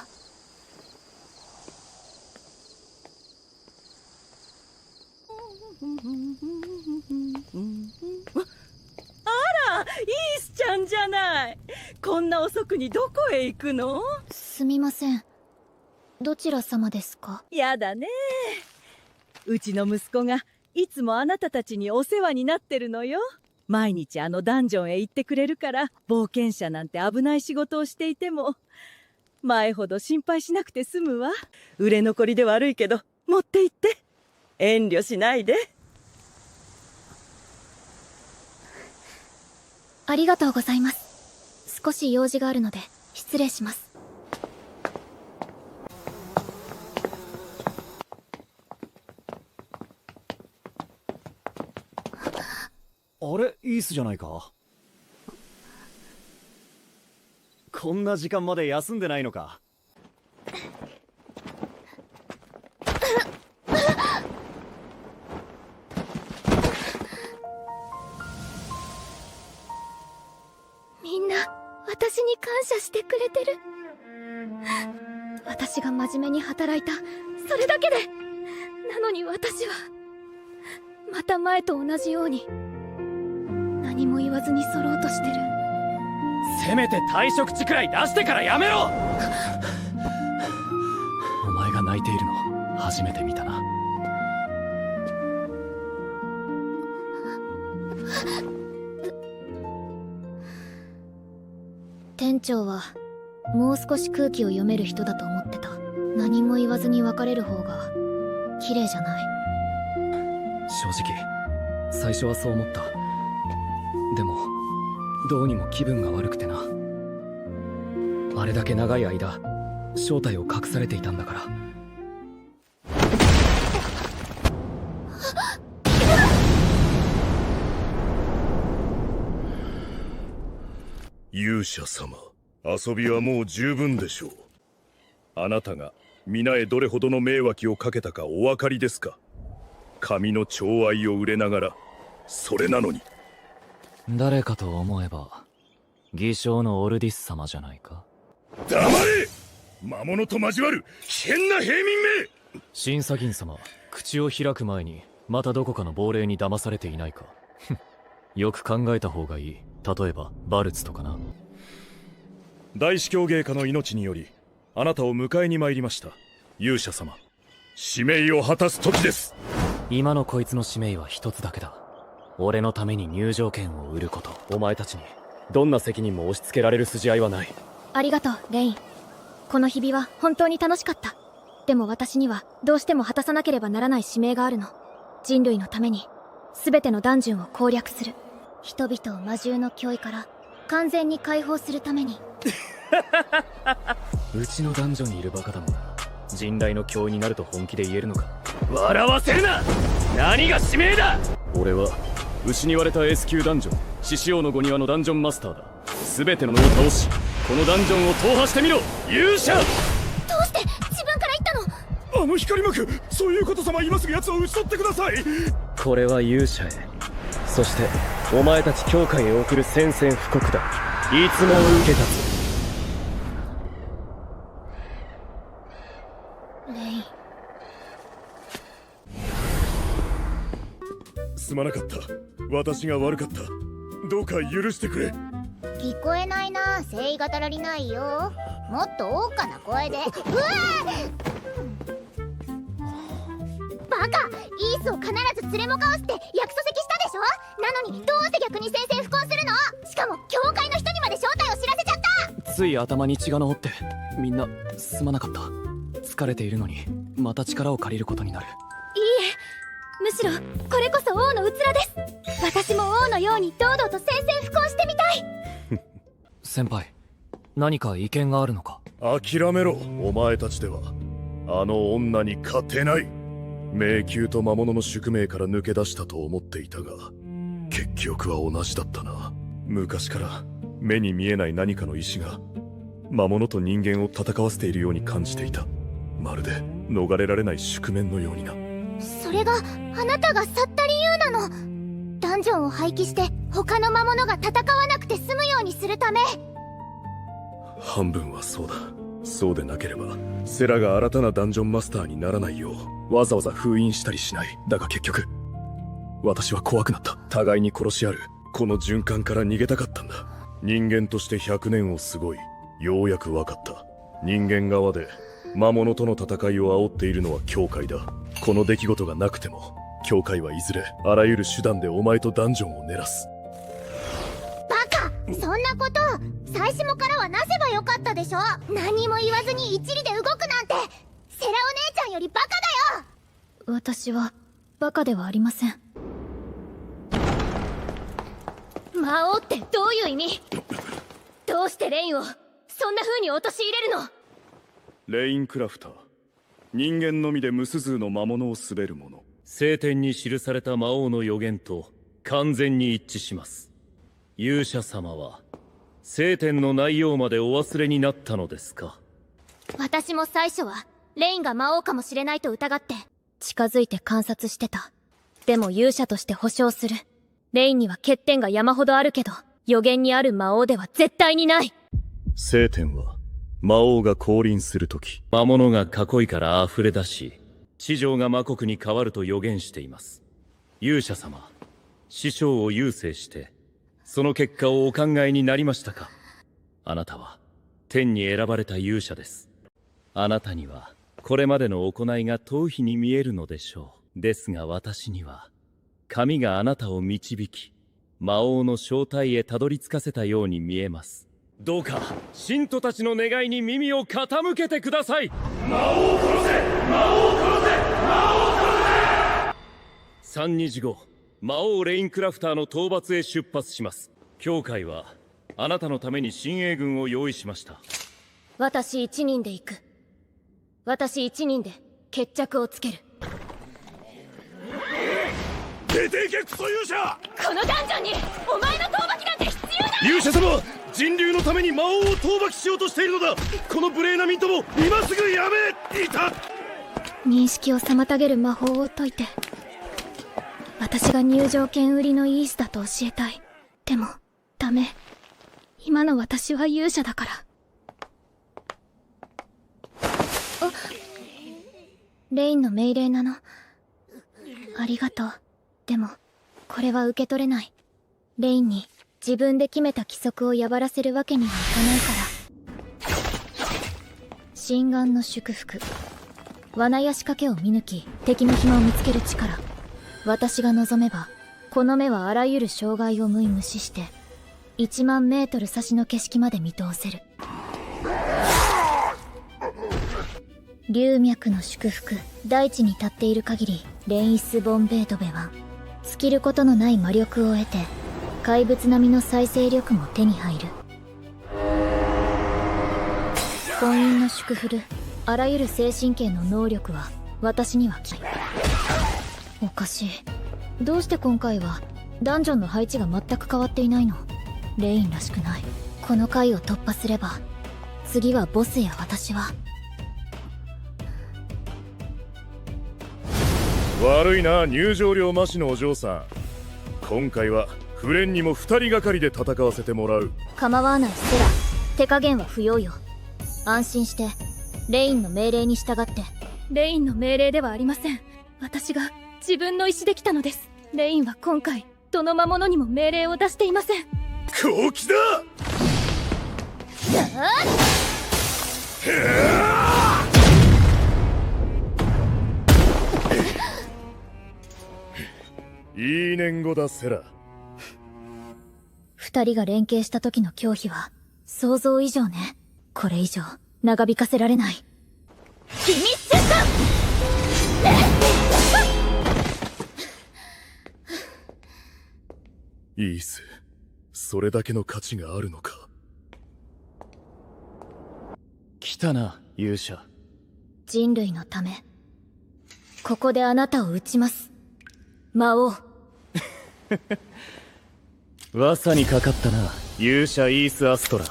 [SPEAKER 11] ら、イースちゃんじゃない。こんな遅くにどこへ行くの？
[SPEAKER 4] すみません。どちら様ですか？
[SPEAKER 11] やだね。うちの息子がいつもあなたたちにお世話になってるのよ。毎日あのダンジョンへ行ってくれるから、冒険者なんて危ない仕事をしていても前ほど心配しなくて済むわ。売れ残りで悪いけど持って行って。遠慮しないで。
[SPEAKER 4] ありがとうございます。少し用事があるので失礼します。
[SPEAKER 12] あれ、イースじゃないか。こんな時間まで休んでないのか。
[SPEAKER 10] みんな私に感謝してくれてる。私が真面目に働いた、それだけで。なのに私はまた前と同じように何も言わずに揃おうとしてる。
[SPEAKER 3] せめて退職値くらい出してからやめろ。
[SPEAKER 9] お前が泣いているの初めて見たな。
[SPEAKER 4] 店長はもう少し空気を読める人だと思ってた。何も言わずに別れる方が綺麗じゃない。
[SPEAKER 5] 正直最初はそう思った。でもどうにも気分が悪くてな。あれだけ長い間正体を隠されていたんだから。
[SPEAKER 2] 勇者様、遊びはもう十分でしょう。あなたが皆へどれほどの迷惑をかけたかお分かりですか。神の寵愛を売れながら、それなのに。
[SPEAKER 5] 誰かと思えば偽証のオルディス様じゃないか。
[SPEAKER 2] 黙れ。魔物と交わる危険な平民め。
[SPEAKER 5] 審査銀様、口を開く前にまたどこかの亡霊に騙されていないか。よく考えた方がいい。例えばバルツとかな。
[SPEAKER 2] 大司教芸家の命によりあなたを迎えに参りました。勇者様、使命を果たす時です。
[SPEAKER 3] 今のこいつの使命は一つだけだ。俺のために入場券を売ること。お前たちにどんな責任も押し付けられる筋合いはない。
[SPEAKER 4] ありがとう、レイン。この日々は本当に楽しかった。でも私にはどうしても果たさなければならない使命があるの。人類のために全てのダンジョンを攻略する。人々を魔獣の脅威から完全に解放するために。
[SPEAKER 3] うちのダンジョンにいるバカだもんな。人雷の脅威になると本気で言えるのか。
[SPEAKER 2] 笑わせるな。何が使命だ。
[SPEAKER 9] 俺は失われた S 級ダンジョン獅子王の御庭のダンジョンマスターだ。全てののを倒しこのダンジョンを踏破してみろ、勇者。
[SPEAKER 10] どうして自分から言ったの？
[SPEAKER 2] あの光幕、そういうこと様、今すぐ奴を討ち取ってください。
[SPEAKER 9] これは勇者へ、そしてお前たち教会へ送る宣戦布告だ。いつも受け立
[SPEAKER 4] レイン。
[SPEAKER 2] すまなかった。私が悪かった。どうか許してくれ。
[SPEAKER 10] 聞こえないな。誠意が足らりないよ。もっと大かな声で。うわバカ、イースを必ず連れもかわして約束したでしょ。なのにどうして逆に宣戦布告するの？しかも教会の人にまで正体を知らせちゃった。
[SPEAKER 3] つい頭に血が上ってみんなすまなかった。疲れているのにまた力を借りることになる。
[SPEAKER 4] いいえ、むしろこれこそ王の器です。私も王のように堂々と宣戦布告してみたい。
[SPEAKER 3] 先輩、何か意見があるのか？
[SPEAKER 2] 諦めろ。お前たちではあの女に勝てない。迷宮と魔物の宿命から抜け出したと思っていたが、結局は同じだったな。昔から目に見えない何かの意志が魔物と人間を戦わせているように感じていた。まるで逃れられない宿命のようにな。
[SPEAKER 10] それがあなたが去った理由なの？ダンジョンを廃棄して他の魔物が戦わなくて済むようにするため？
[SPEAKER 2] 半分はそうだ。そうでなければセラが新たなダンジョンマスターにならないようわざわざ封印したりしない。だが結局私は怖くなった。互いに殺し合うこの循環から逃げたかったんだ。人間として100年を過ごい、ようやく分かった。人間側で魔物との戦いを煽っているのは教会だ。この出来事がなくても教会はいずれあらゆる手段でお前とダンジョンを狙す。
[SPEAKER 10] バカ、そんなこと最初からはなせばよかったでしょ。何も言わずに一理で動くなんてセラお姉ちゃんよりバカだよ。
[SPEAKER 4] 私はバカではありません。魔王ってどういう意味？どうしてレインをそんな風に陥れるの？
[SPEAKER 2] レインクラフター、人間のみで無数々の魔物を滑る者。
[SPEAKER 13] 聖典に記された魔王の予言と完全に一致します。勇者様は聖典の内容までお忘れになったのですか？
[SPEAKER 4] 私も最初はレインが魔王かもしれないと疑って近づいて観察してた。でも勇者として保証する。レインには欠点が山ほどあるけど予言にある魔王では絶対にない。
[SPEAKER 2] 聖典は魔王が降臨するとき、
[SPEAKER 13] 魔物が囲いから溢れ出し地上が魔国に変わると予言しています。勇者様、師匠を優勢してその結果をお考えになりましたか？あなたは天に選ばれた勇者です。あなたにはこれまでの行いが逃避に見えるのでしょう。ですが私には神があなたを導き魔王の正体へたどり着かせたように見えます。どうか信徒たちの願いに耳を傾けてください。
[SPEAKER 2] 魔王を殺せ、魔王を殺せ、魔王を殺
[SPEAKER 13] せ。3日後、魔王レインクラフターの討伐へ出発します。教会はあなたのために親衛軍を用意しました。
[SPEAKER 4] 私1人で行く。私1人で決着をつける。
[SPEAKER 2] 出ていけクソ勇者！
[SPEAKER 4] このダンジョンにお前の討伐なんて必要ない！
[SPEAKER 2] 勇者様、人流のために魔王を討伐しようとしているのだ。この無礼なミントも今すぐやめ！いた！
[SPEAKER 4] 認識を妨げる魔法を解いて私が入場券売りのイースだと教えたい。でもダメ。今の私は勇者だから。あ、レインの命令なの。ありがとう。でもこれは受け取れない。レインに自分で決めた規則を破らせるわけにはいかないから。心眼の祝福。罠や仕掛けを見抜き敵の暇を見つける力。私が望めばこの目はあらゆる障害を無視して1万メートル先の景色まで見通せる。龍脈の祝福。大地に立っている限りレイス・ボンベードベは尽きることのない魔力を得て怪物並みの再生力も手に入る。婚姻の祝福。あらゆる精神系の能力は私にはおかしい。どうして今回はダンジョンの配置が全く変わっていないの？レインらしくない。この回を突破すれば次はボスや私は。
[SPEAKER 2] 悪いな、入場料増しのお嬢さん。今回はフレンにも2人がかりで戦わせてもらう。
[SPEAKER 4] 構わないセラ。手加減は不要よ。安心してレインの命令に従って。レインの命令ではありません。私が自分の意思で来たのです。レインは今回どの魔物にも命令を出していません。
[SPEAKER 2] 好機だ。いい年後だセラ。
[SPEAKER 4] 二人が連携した時の恐怖は想像以上ね。これ以上長引かせられない。秘密セッ
[SPEAKER 2] ト。イース、それだけの価値があるのか。
[SPEAKER 3] 来たな勇者。
[SPEAKER 4] 人類のためここであなたを撃ちます、魔王。
[SPEAKER 3] 噂にかかったな勇者イース・アストラ。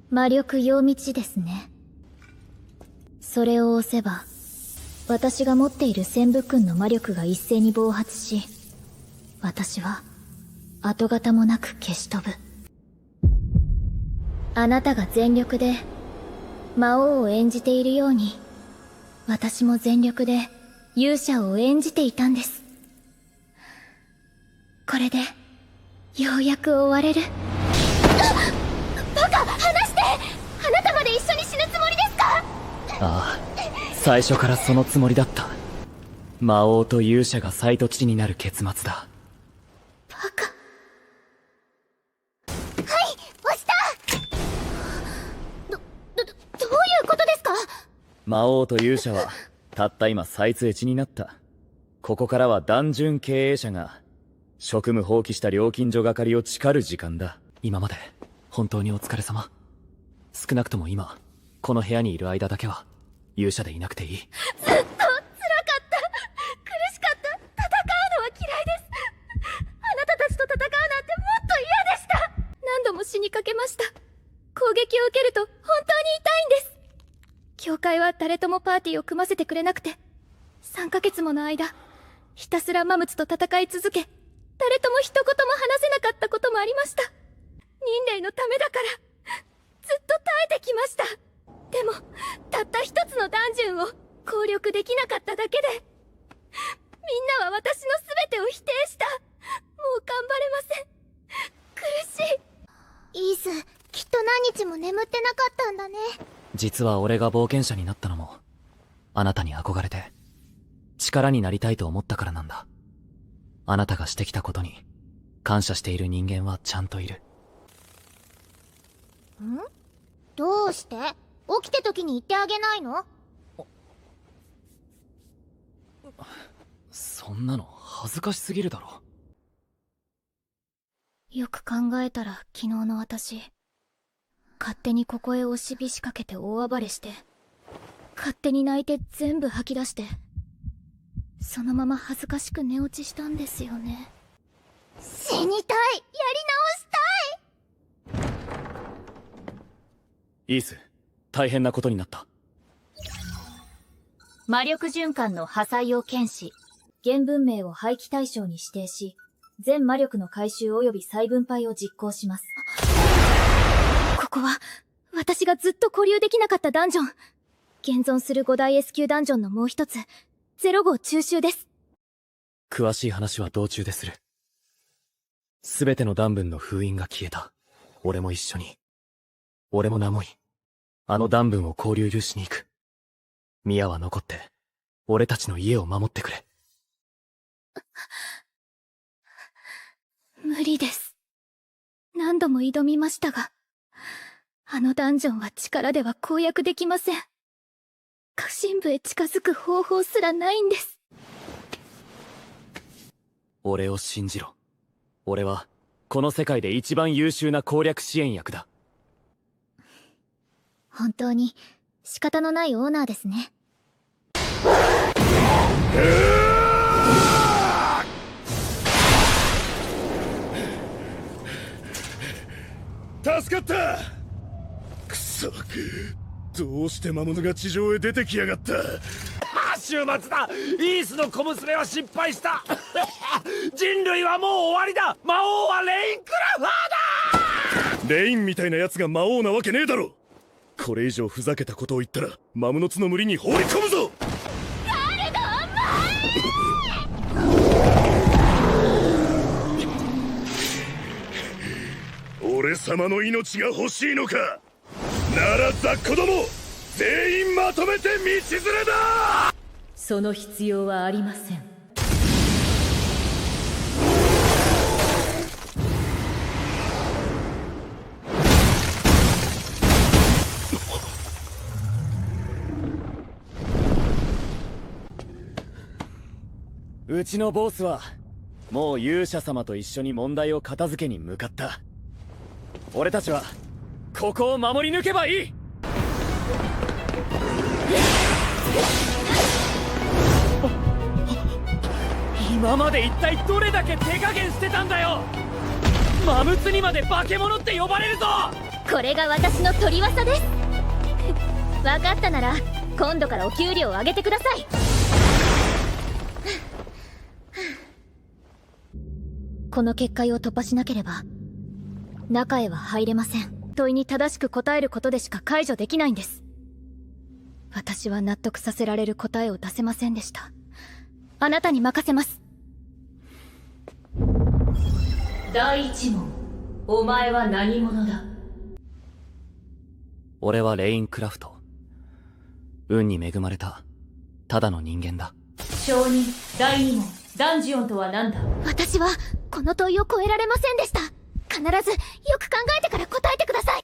[SPEAKER 4] 魔力用道ですね。それを押せば私が持っている旋風君の魔力が一斉に暴発し、私は跡形もなく消し飛ぶ。あなたが全力で魔王を演じているように私も全力で勇者を演じていたんです。これでようやく終われる。バカ、離して。あなたまで一緒に死ぬつもりですか？
[SPEAKER 3] ああ、最初からそのつもりだった。魔王と勇者が再土地になる結末だ。
[SPEAKER 4] バカ。
[SPEAKER 10] はい、押した。どういうことですか？
[SPEAKER 3] 魔王と勇者はたった今再通知になった。ここからはダンジョン経営者が職務放棄した料金所係を誓る時間だ。今まで本当にお疲れ様。少なくとも今この部屋にいる間だけは勇者でいなくていい。
[SPEAKER 4] ずっと辛かった、苦しかった。戦うのは嫌いです。あなたたちと戦うなんてもっと嫌でした。何度も死にかけました。攻撃を受けると本当に痛いんです。教会は誰ともパーティーを組ませてくれなくて、3ヶ月もの間ひたすらマムツと戦い続け、誰とも一言も話せなかったこともありました。人類のためだからずっと耐えてきました。でもたった一つのダンジョンを攻略できなかっただけで、みんなは私の全てを否定した。もう頑張れません。苦しい。
[SPEAKER 10] イース、きっと何日も眠ってなかったんだね。
[SPEAKER 3] 実は俺が冒険者になったのもあなたに憧れて力になりたいと思ったからなんだ。あなたがしてきたことに感謝している人間はちゃんといる。
[SPEAKER 10] ん？どうして？起きて時に言ってあげないの？
[SPEAKER 3] そんなの恥ずかしすぎるだろ。
[SPEAKER 4] よく考えたら昨日の私、勝手にここへ押し火しかけて大暴れして、勝手に泣いて全部吐き出して、そのまま恥ずかしく寝落ちしたんですよね。
[SPEAKER 10] 死にたい、やり直したい。
[SPEAKER 3] イース、大変なことになった。
[SPEAKER 4] 魔力循環の破砕を検視、原文明を廃棄対象に指定し、全魔力の回収及び再分配を実行します。ここは私がずっと固留できなかったダンジョン。現存する5大 S 級ダンジョンのもう一つ、0号中州です。
[SPEAKER 3] 詳しい話は道中でする。すべてのダンブンの封印が消えた。俺も一緒に。俺もナモイ。あのダンブンを交流有しに行く。ミヤは残って、俺たちの家を守ってくれ。
[SPEAKER 4] 無理です。何度も挑みましたが、あのダンジョンは力では攻略できません。家臣部へ近づく方法すらないんです。
[SPEAKER 3] 俺を信じろ。俺は、この世界で一番優秀な攻略支援役だ。
[SPEAKER 10] 本当に仕方のないオーナーですね。
[SPEAKER 2] 助かった。くそ、どうして魔物が地上へ出てきやがった。
[SPEAKER 14] 終末だ。イースの小娘は失敗した人類はもう終わりだ。魔王はレインクラファーだ。
[SPEAKER 2] レインみたいな奴が魔王なわけねえだろ。これ以上ふざけたことを言ったら魔物の森に放り込むぞ。俺様の命が欲しいのか。なら雑魚ども全員まとめて道連れだ。
[SPEAKER 11] その必要はありません。
[SPEAKER 3] うちのボスはもう勇者様と一緒に問題を片付けに向かった。俺たちはここを守り抜けばいい。今まで一体どれだけ手加減してたんだよ。マムツにまで化け物って呼ばれるぞ。
[SPEAKER 4] これが私の取り技です分かったなら今度からお給料を上げてください。この結界を突破しなければ中へは入れません。問いに正しく答えることでしか解除できないんです。私は納得させられる答えを出せませんでした。あなたに任せます。
[SPEAKER 11] 第一問、お前は何者だ。
[SPEAKER 3] 俺はレインクラフト。運に恵まれたただの人間だ。
[SPEAKER 11] 証人、第二問、ダンジオンとは何だ。
[SPEAKER 10] 私はこの問いを超えられませんでした。必ずよく考えてから答えてください。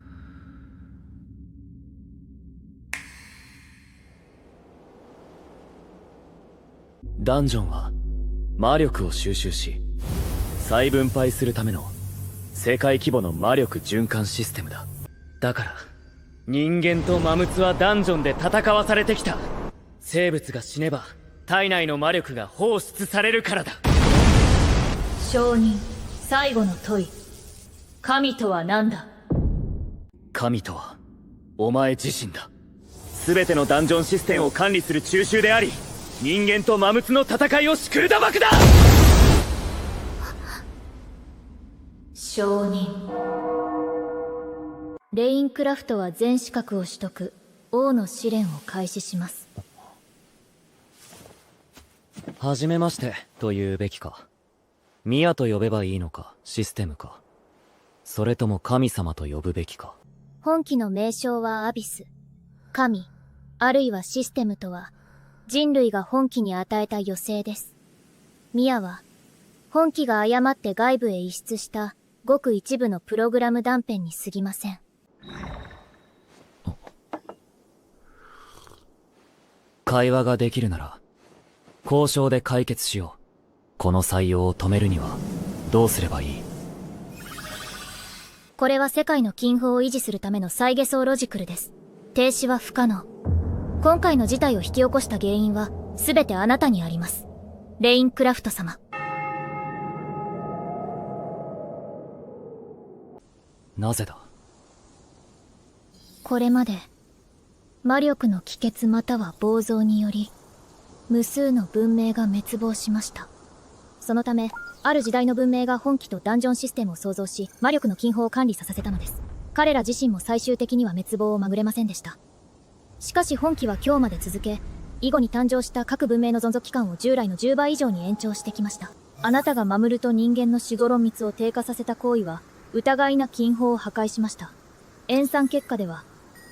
[SPEAKER 3] ダンジョンは魔力を収集し再分配するための世界規模の魔力循環システムだ。だから人間とマムツはダンジョンで戦わされてきた。生物が死ねば体内の魔力が放出されるからだ。
[SPEAKER 11] 証人、最後の問い、神とは何だ。
[SPEAKER 3] 神とはお前自身だ。全てのダンジョンシステムを管理する中枢であり、人間とマムツの戦いを仕組んだ幕だ。
[SPEAKER 11] 証人、
[SPEAKER 4] レインクラフトは全資格を取得。王の試練を開始します。
[SPEAKER 3] はじめましてと言うべきか。ミヤと呼べばいいのか、システムか。それとも神様と呼ぶべきか。
[SPEAKER 4] 本機の名称はアビス。神、あるいはシステムとは、人類が本機に与えた余生です。ミヤは、本機が誤って外部へ移出したごく一部のプログラム断片に過ぎません。
[SPEAKER 3] 会話ができるなら、交渉で解決しよう。この採用を止めるには、どうすればいい？
[SPEAKER 4] これは世界の均衡を維持するための再下層ロジクルです。停止は不可能。今回の事態を引き起こした原因は、全てあなたにあります。レインクラフト様。
[SPEAKER 3] なぜだ？
[SPEAKER 4] これまで、魔力の帰結または暴増により、無数の文明が滅亡しました。そのため、ある時代の文明が本機とダンジョンシステムを創造し、魔力の均衡を管理させたのです。彼ら自身も最終的には滅亡をまぐれませんでした。しかし本機は今日まで続け、以後に誕生した各文明の存続期間を従来の10倍以上に延長してきました。あなたがマムルと人間の死後論密を低下させた行為は、疑いな均衡を破壊しました。演算結果では、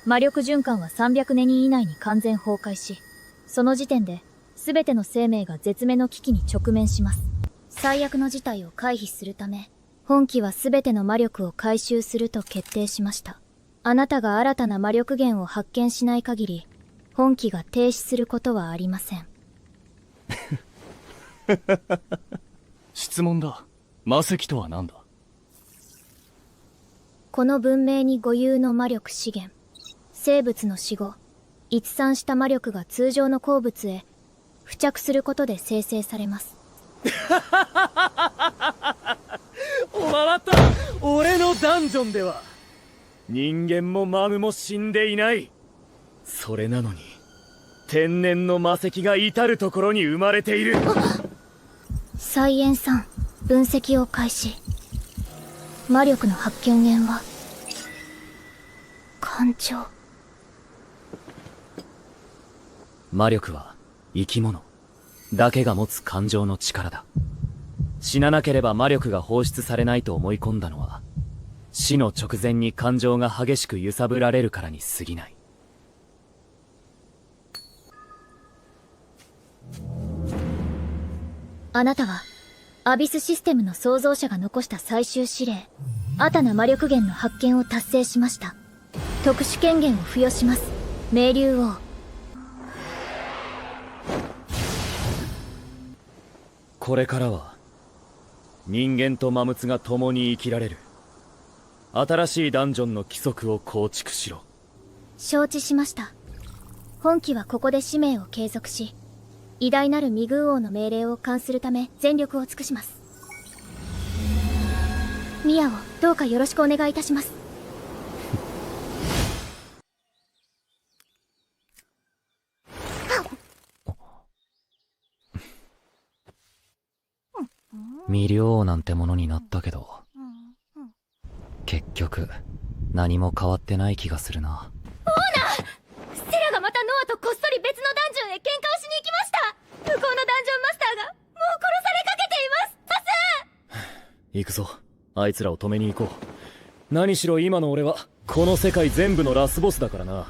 [SPEAKER 4] 魔力循環は300年以内に完全崩壊し、その時点で全ての生命が絶命の危機に直面します。最悪の事態を回避するため、本機は全ての魔力を回収すると決定しました。あなたが新たな魔力源を発見しない限り、本機が停止することはありません。
[SPEAKER 9] 質問だ。魔石とは何だ？
[SPEAKER 4] この文明に固有の魔力資源、生物の死後、逸散した魔力が通常の鉱物へ付着することで生成されます。
[SPEAKER 3] 笑った。俺のダンジョンでは人間もマムも死んでいない。それなのに天然の魔石が至る所に生まれている。
[SPEAKER 4] サイエンさん、分析を開始。魔力の発見源は感情。
[SPEAKER 5] 魔力は生き物だけが持つ感情の力だ。死ななければ魔力が放出されないと思い込んだのは、死の直前に感情が激しく揺さぶられるからに過ぎない。
[SPEAKER 4] あなたはアビスシステムの創造者が残した最終指令、新たな魔力源の発見を達成しました。特殊権限を付与します。冥竜王。
[SPEAKER 3] これからは人間とマムツが共に生きられる新しいダンジョンの規則を構築しろ。
[SPEAKER 4] 承知しました。本機はここで使命を継続し、偉大なるミグー王の命令を完するため全力を尽くします。ミアをどうかよろしくお願いいたします。
[SPEAKER 5] 未了王なんてものになったけど、結局何も変わってない気がするな。
[SPEAKER 4] オーナー！セラがまたノアとこっそり別のダンジョンへ喧嘩をしに行きました。向こうのダンジョンマスターがもう殺されかけています。パス！
[SPEAKER 3] 行くぞ。あいつらを止めに行こう。何しろ今の俺はこの世界全部のラスボスだからな。